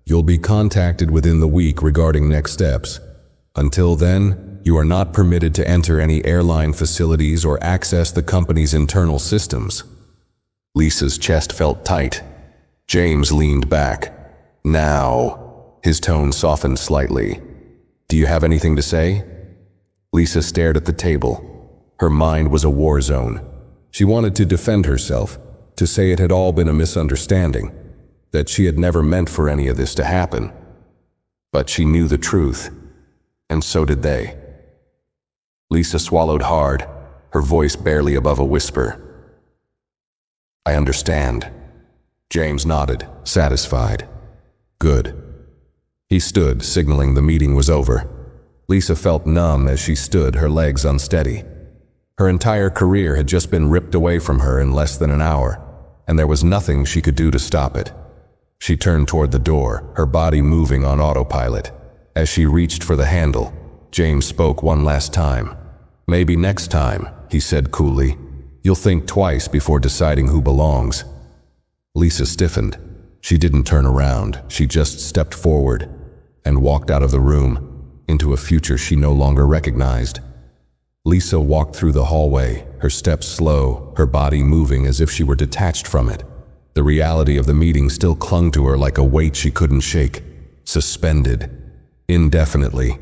Speaker 1: "You'll be contacted within the week regarding next steps. Until then, you are not permitted to enter any airline facilities or access the company's internal systems." Lisa's chest felt tight. James leaned back. Now, his tone softened slightly. Do you have anything to say? Lisa stared at the table. Her mind was a war zone. She wanted to defend herself, to say it had all been a misunderstanding, that she had never meant for any of this to happen. But she knew the truth, and so did they. Lisa swallowed hard, her voice barely above a whisper. I understand. James nodded, satisfied. Good. He stood, signaling the meeting was over. Lisa felt numb as she stood, her legs unsteady. Her entire career had just been ripped away from her in less than an hour, and there was nothing she could do to stop it. She turned toward the door, her body moving on autopilot. As she reached for the handle, James spoke one last time. Maybe next time, he said coolly. You'll think twice before deciding who belongs. Lisa stiffened. She didn't turn around. She just stepped forward and walked out of the room into a future she no longer recognized. Lisa walked through the hallway, her steps slow, her body moving as if she were detached from it. The reality of the meeting still clung to her like a weight she couldn't shake, suspended, indefinitely,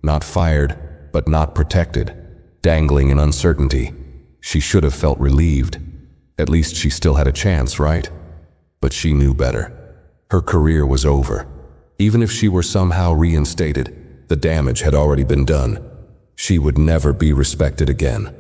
Speaker 1: not fired, but not protected, dangling in uncertainty. She should have felt relieved. At least she still had a chance, right? But she knew better. Her career was over. Even if she were somehow reinstated, the damage had already been done. She would never be respected again.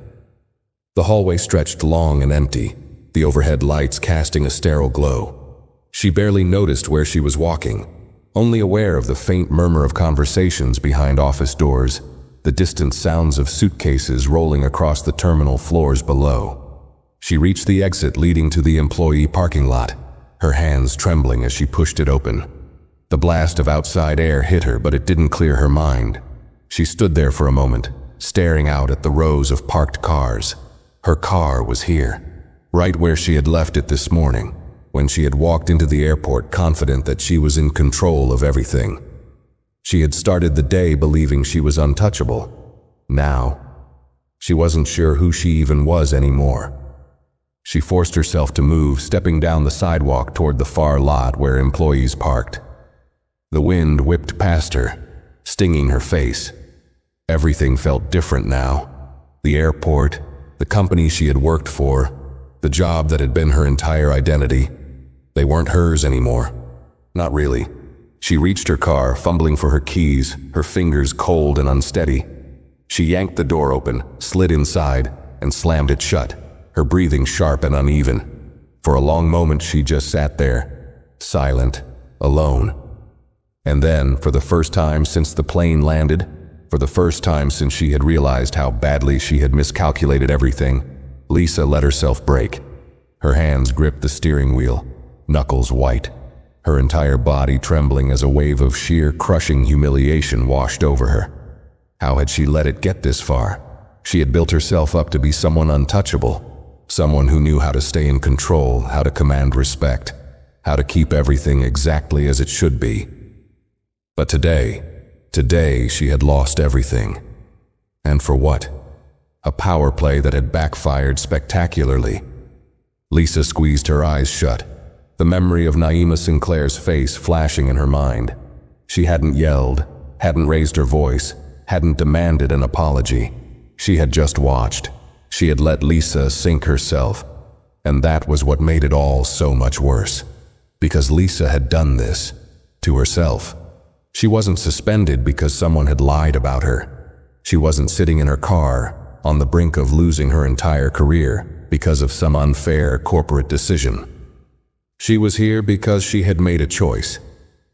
Speaker 1: The hallway stretched long and empty, the overhead lights casting a sterile glow. She barely noticed where she was walking, only aware of the faint murmur of conversations behind office doors, the distant sounds of suitcases rolling across the terminal floors below. She reached the exit leading to the employee parking lot, her hands trembling as she pushed it open. The blast of outside air hit her, but it didn't clear her mind. She stood there for a moment, staring out at the rows of parked cars. Her car was here, right where she had left it this morning, when she had walked into the airport confident that she was in control of everything. She had started the day believing she was untouchable. Now, she wasn't sure who she even was anymore. She forced herself to move, stepping down the sidewalk toward the far lot where employees parked. The wind whipped past her, stinging her face. Everything felt different now. The airport, the company she had worked for, the job that had been her entire identity. They weren't hers anymore. Not really. She reached her car, fumbling for her keys, her fingers cold and unsteady. She yanked the door open, slid inside, and slammed it shut, her breathing sharp and uneven. For a long moment she just sat there, silent, alone. And then, for the first time since the plane landed, for the first time since she had realized how badly she had miscalculated everything, Lisa let herself break. Her hands gripped the steering wheel, knuckles white, her entire body trembling as a wave of sheer, crushing humiliation washed over her. How had she let it get this far? She had built herself up to be someone untouchable, someone who knew how to stay in control, how to command respect, how to keep everything exactly as it should be. But today she had lost everything. And for what? A power play that had backfired spectacularly. Lisa squeezed her eyes shut, the memory of Naima Sinclair's face flashing in her mind. She hadn't yelled, hadn't raised her voice, hadn't demanded an apology. She had just watched. She had let Lisa sink herself. And that was what made it all so much worse. Because Lisa had done this to herself. She wasn't suspended because someone had lied about her. She wasn't sitting in her car, on the brink of losing her entire career because of some unfair corporate decision. She was here because she had made a choice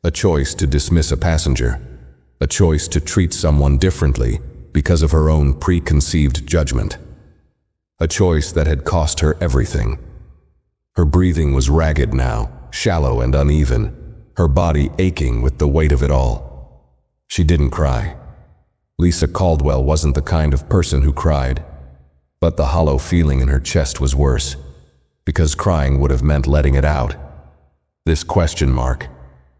Speaker 1: to dismiss a passenger, a choice to treat someone differently because of her own preconceived judgment, a choice that had cost her everything. Her breathing was ragged now, shallow and uneven, her body aching with the weight of it all. She didn't cry. Lisa Caldwell wasn't the kind of person who cried, but the hollow feeling in her chest was worse, because crying would have meant letting it out. This question mark,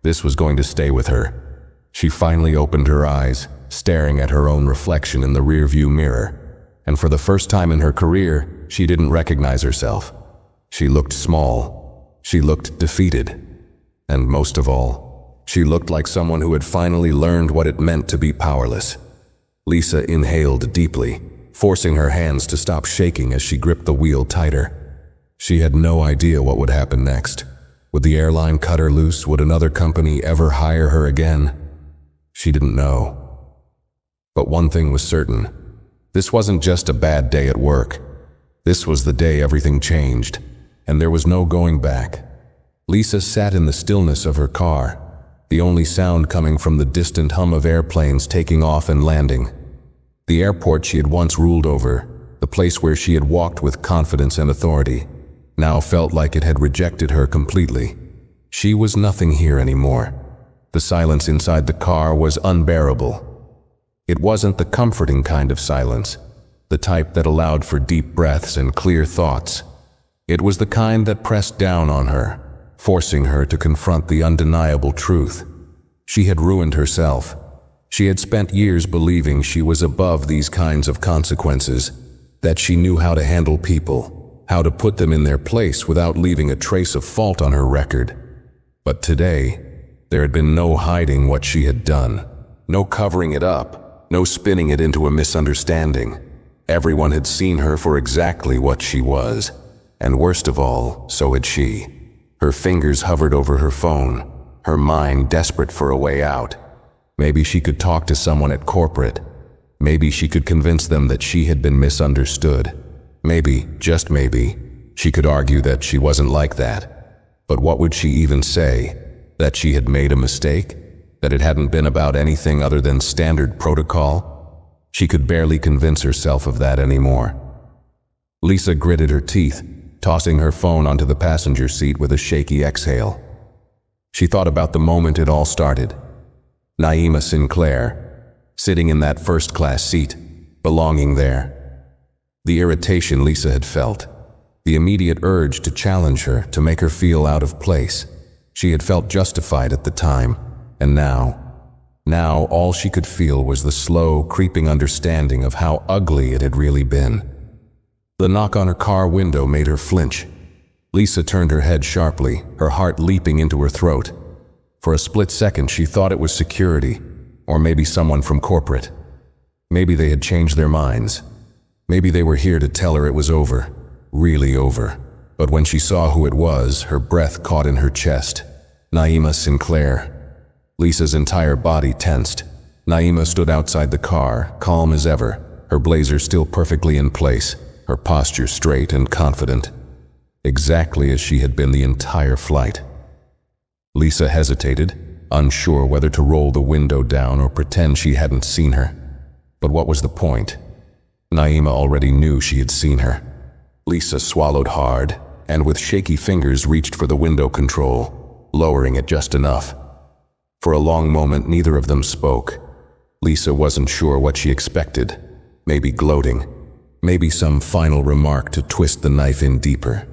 Speaker 1: this was going to stay with her. She finally opened her eyes, staring at her own reflection in the rearview mirror, and for the first time in her career, she didn't recognize herself. She looked small. She looked defeated. And most of all, she looked like someone who had finally learned what it meant to be powerless. Lisa inhaled deeply, forcing her hands to stop shaking as she gripped the wheel tighter. She had no idea what would happen next. Would the airline cut her loose? Would another company ever hire her again? She didn't know. But one thing was certain. This wasn't just a bad day at work. This was the day everything changed, and there was no going back. Lisa sat in the stillness of her car, the only sound coming from the distant hum of airplanes taking off and landing. The airport she had once ruled over, the place where she had walked with confidence and authority, now felt like it had rejected her completely. She was nothing here anymore. The silence inside the car was unbearable. It wasn't the comforting kind of silence, the type that allowed for deep breaths and clear thoughts. It was the kind that pressed down on her, forcing her to confront the undeniable truth. She had ruined herself. She had spent years believing she was above these kinds of consequences, that she knew how to handle people, how to put them in their place without leaving a trace of fault on her record. But today, there had been no hiding what she had done, no covering it up, no spinning it into a misunderstanding. Everyone had seen her for exactly what she was, and worst of all, so had she. Her fingers hovered over her phone, her mind desperate for a way out. Maybe she could talk to someone at corporate. Maybe she could convince them that she had been misunderstood. Maybe, just maybe, she could argue that she wasn't like that. But what would she even say? That she had made a mistake? That it hadn't been about anything other than standard protocol? She could barely convince herself of that anymore. Lisa gritted her teeth, tossing her phone onto the passenger seat with a shaky exhale. She thought about the moment it all started. Naima Sinclair, sitting in that first-class seat, belonging there. The irritation Lisa had felt, the immediate urge to challenge her, to make her feel out of place. She had felt justified at the time, and now all she could feel was the slow, creeping understanding of how ugly it had really been. The knock on her car window made her flinch. Lisa turned her head sharply, her heart leaping into her throat. For a split second, she thought it was security, or maybe someone from corporate. Maybe they had changed their minds. Maybe they were here to tell her it was over, really over. But when she saw who it was, her breath caught in her chest. Naima Sinclair. Lisa's entire body tensed. Naima stood outside the car, calm as ever, her blazer still perfectly in place, her posture straight and confident, exactly as she had been the entire flight. Lisa hesitated, unsure whether to roll the window down or pretend she hadn't seen her. But what was the point? Naima already knew she had seen her. Lisa swallowed hard, and with shaky fingers reached for the window control, lowering it just enough. For a long moment, neither of them spoke. Lisa wasn't sure what she expected. Maybe gloating. Maybe some final remark to twist the knife in deeper.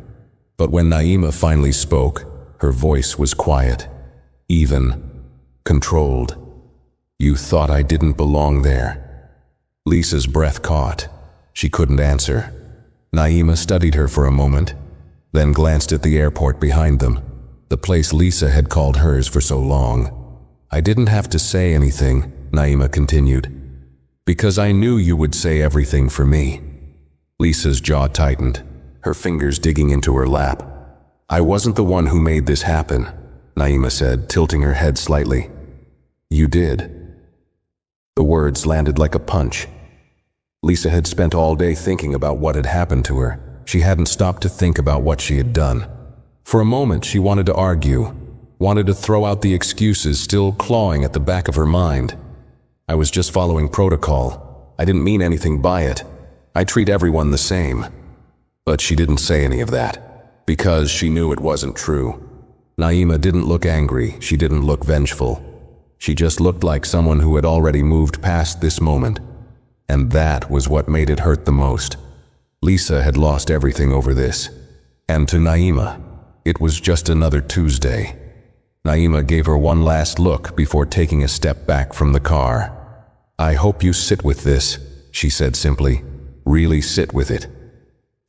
Speaker 1: But when Naima finally spoke, her voice was quiet, even, controlled. "You thought I didn't belong there." Lisa's breath caught. She couldn't answer. Naima studied her for a moment, then glanced at the airport behind them, the place Lisa had called hers for so long. "I didn't have to say anything," Naima continued, "because I knew you would say everything for me." Lisa's jaw tightened, her fingers digging into her lap. "I wasn't the one who made this happen," Naima said, tilting her head slightly. "You did." The words landed like a punch. Lisa had spent all day thinking about what had happened to her. She hadn't stopped to think about what she had done. For a moment, she wanted to argue, wanted to throw out the excuses still clawing at the back of her mind. "I was just following protocol. I didn't mean anything by it. I treat everyone the same." But she didn't say any of that, because she knew it wasn't true. Naima didn't look angry, she didn't look vengeful. She just looked like someone who had already moved past this moment. And that was what made it hurt the most. Lisa had lost everything over this. And to Naima, it was just another Tuesday. Naima gave her one last look before taking a step back from the car. "I hope you sit with this," she said simply. "Really sit with it."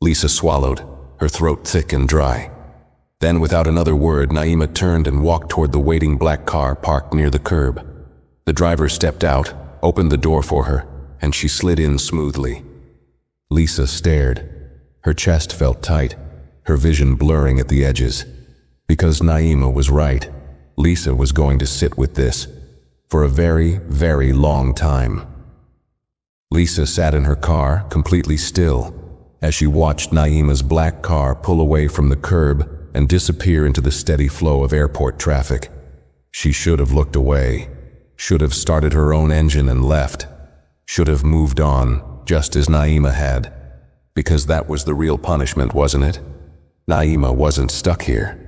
Speaker 1: Lisa swallowed, her throat thick and dry. Then, without another word, Naima turned and walked toward the waiting black car parked near the curb. The driver stepped out, opened the door for her, and she slid in smoothly. Lisa stared. Her chest felt tight, her vision blurring at the edges. Because Naima was right, Lisa was going to sit with this for a very, very long time. Lisa sat in her car, completely still, as she watched Naima's black car pull away from the curb and disappear into the steady flow of airport traffic. She should have looked away, should have started her own engine and left, should have moved on, just as Naima had. Because that was the real punishment, wasn't it? Naima wasn't stuck here.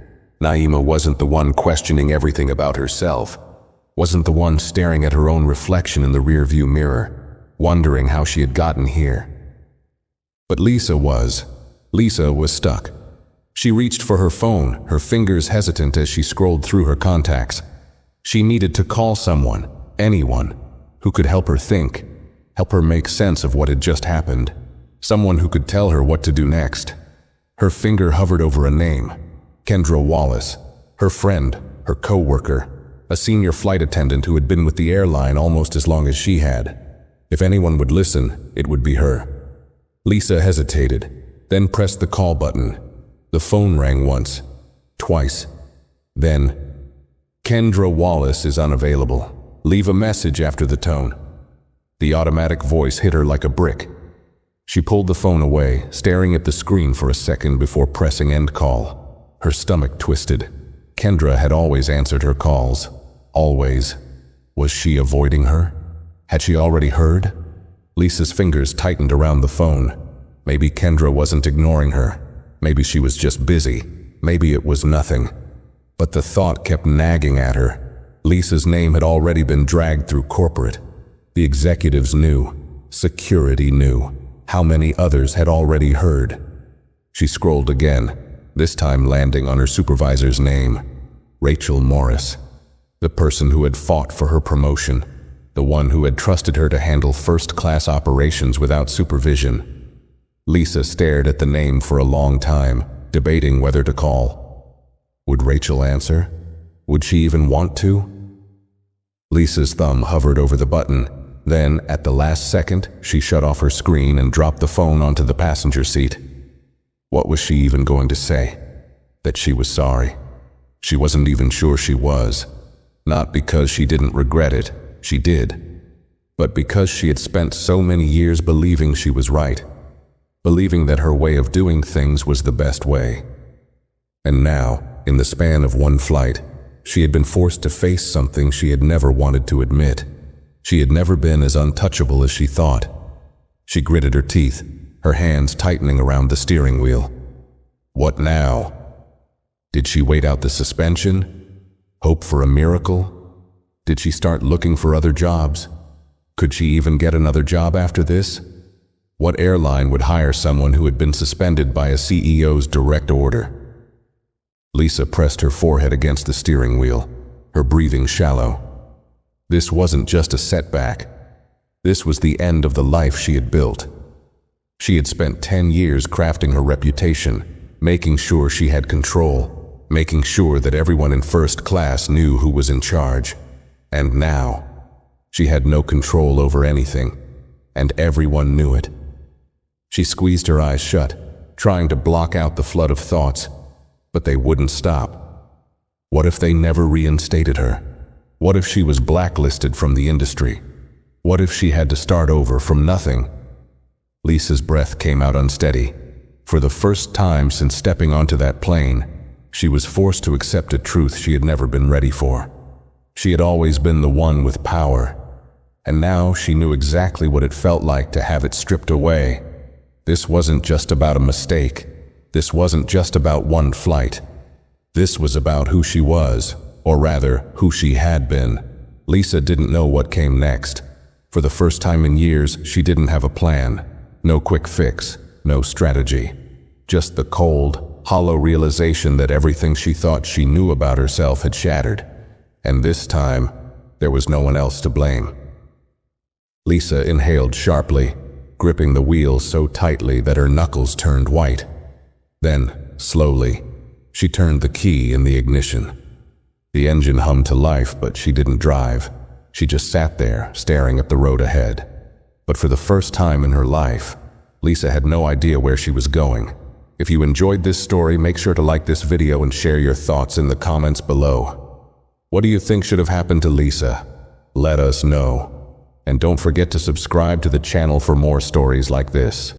Speaker 1: Naima wasn't the one questioning everything about herself, wasn't the one staring at her own reflection in the rearview mirror, wondering how she had gotten here. But Lisa was stuck. She reached for her phone, her fingers hesitant as she scrolled through her contacts. She needed to call someone, anyone, who could help her think, help her make sense of what had just happened, someone who could tell her what to do next. Her finger hovered over a name, Kendra Wallace, her friend, her co-worker, a senior flight attendant who had been with the airline almost as long as she had. If anyone would listen, it would be her. Lisa hesitated, then pressed the call button. The phone rang once, twice. Then, "Kendra Wallace is unavailable. Leave a message after the tone." The automatic voice hit her like a brick. She pulled the phone away, staring at the screen for a second before pressing end call. Her stomach twisted. Kendra had always answered her calls. Always. Was she avoiding her? Had she already heard? Lisa's fingers tightened around the phone. Maybe Kendra wasn't ignoring her. Maybe she was just busy. Maybe it was nothing. But the thought kept nagging at her. Lisa's name had already been dragged through corporate. The executives knew. Security knew. How many others had already heard? She scrolled again, this time landing on her supervisor's name. Rachel Morris. The person who had fought for her promotion. The one who had trusted her to handle first-class operations without supervision. Lisa stared at the name for a long time, debating whether to call. Would Rachel answer? Would she even want to? Lisa's thumb hovered over the button. Then, at the last second, she shut off her screen and dropped the phone onto the passenger seat. What was she even going to say? That she was sorry. She wasn't even sure she was. Not because she didn't regret it, she did. But because she had spent so many years believing she was right. Believing that her way of doing things was the best way. And now, in the span of one flight, she had been forced to face something she had never wanted to admit. She had never been as untouchable as she thought. She gritted her teeth, her hands tightening around the steering wheel. What now? Did she wait out the suspension? Hope for a miracle? Did she start looking for other jobs? Could she even get another job after this? What airline would hire someone who had been suspended by a CEO's direct order? Lisa pressed her forehead against the steering wheel, her breathing shallow. This wasn't just a setback. This was the end of the life she had built. She had spent 10 years crafting her reputation, making sure she had control, making sure that everyone in first class knew who was in charge. And now, she had no control over anything, and everyone knew it. She squeezed her eyes shut, trying to block out the flood of thoughts, but they wouldn't stop. What if they never reinstated her? What if she was blacklisted from the industry? What if she had to start over from nothing? Lisa's breath came out unsteady. For the first time since stepping onto that plane, she was forced to accept a truth she had never been ready for. She had always been the one with power, and now she knew exactly what it felt like to have it stripped away. This wasn't just about a mistake. This wasn't just about one flight. This was about who she was, or rather, who she had been. Lisa didn't know what came next. For the first time in years, she didn't have a plan. No quick fix, no strategy. Just the cold, hollow realization that everything she thought she knew about herself had shattered. And this time, there was no one else to blame. Lisa inhaled sharply, gripping the wheel so tightly that her knuckles turned white. Then, slowly, she turned the key in the ignition. The engine hummed to life, but she didn't drive. She just sat there, staring at the road ahead. But for the first time in her life, Lisa had no idea where she was going. If you enjoyed this story, make sure to like this video and share your thoughts in the comments below. What do you think should have happened to Lisa? Let us know. And don't forget to subscribe to the channel for more stories like this.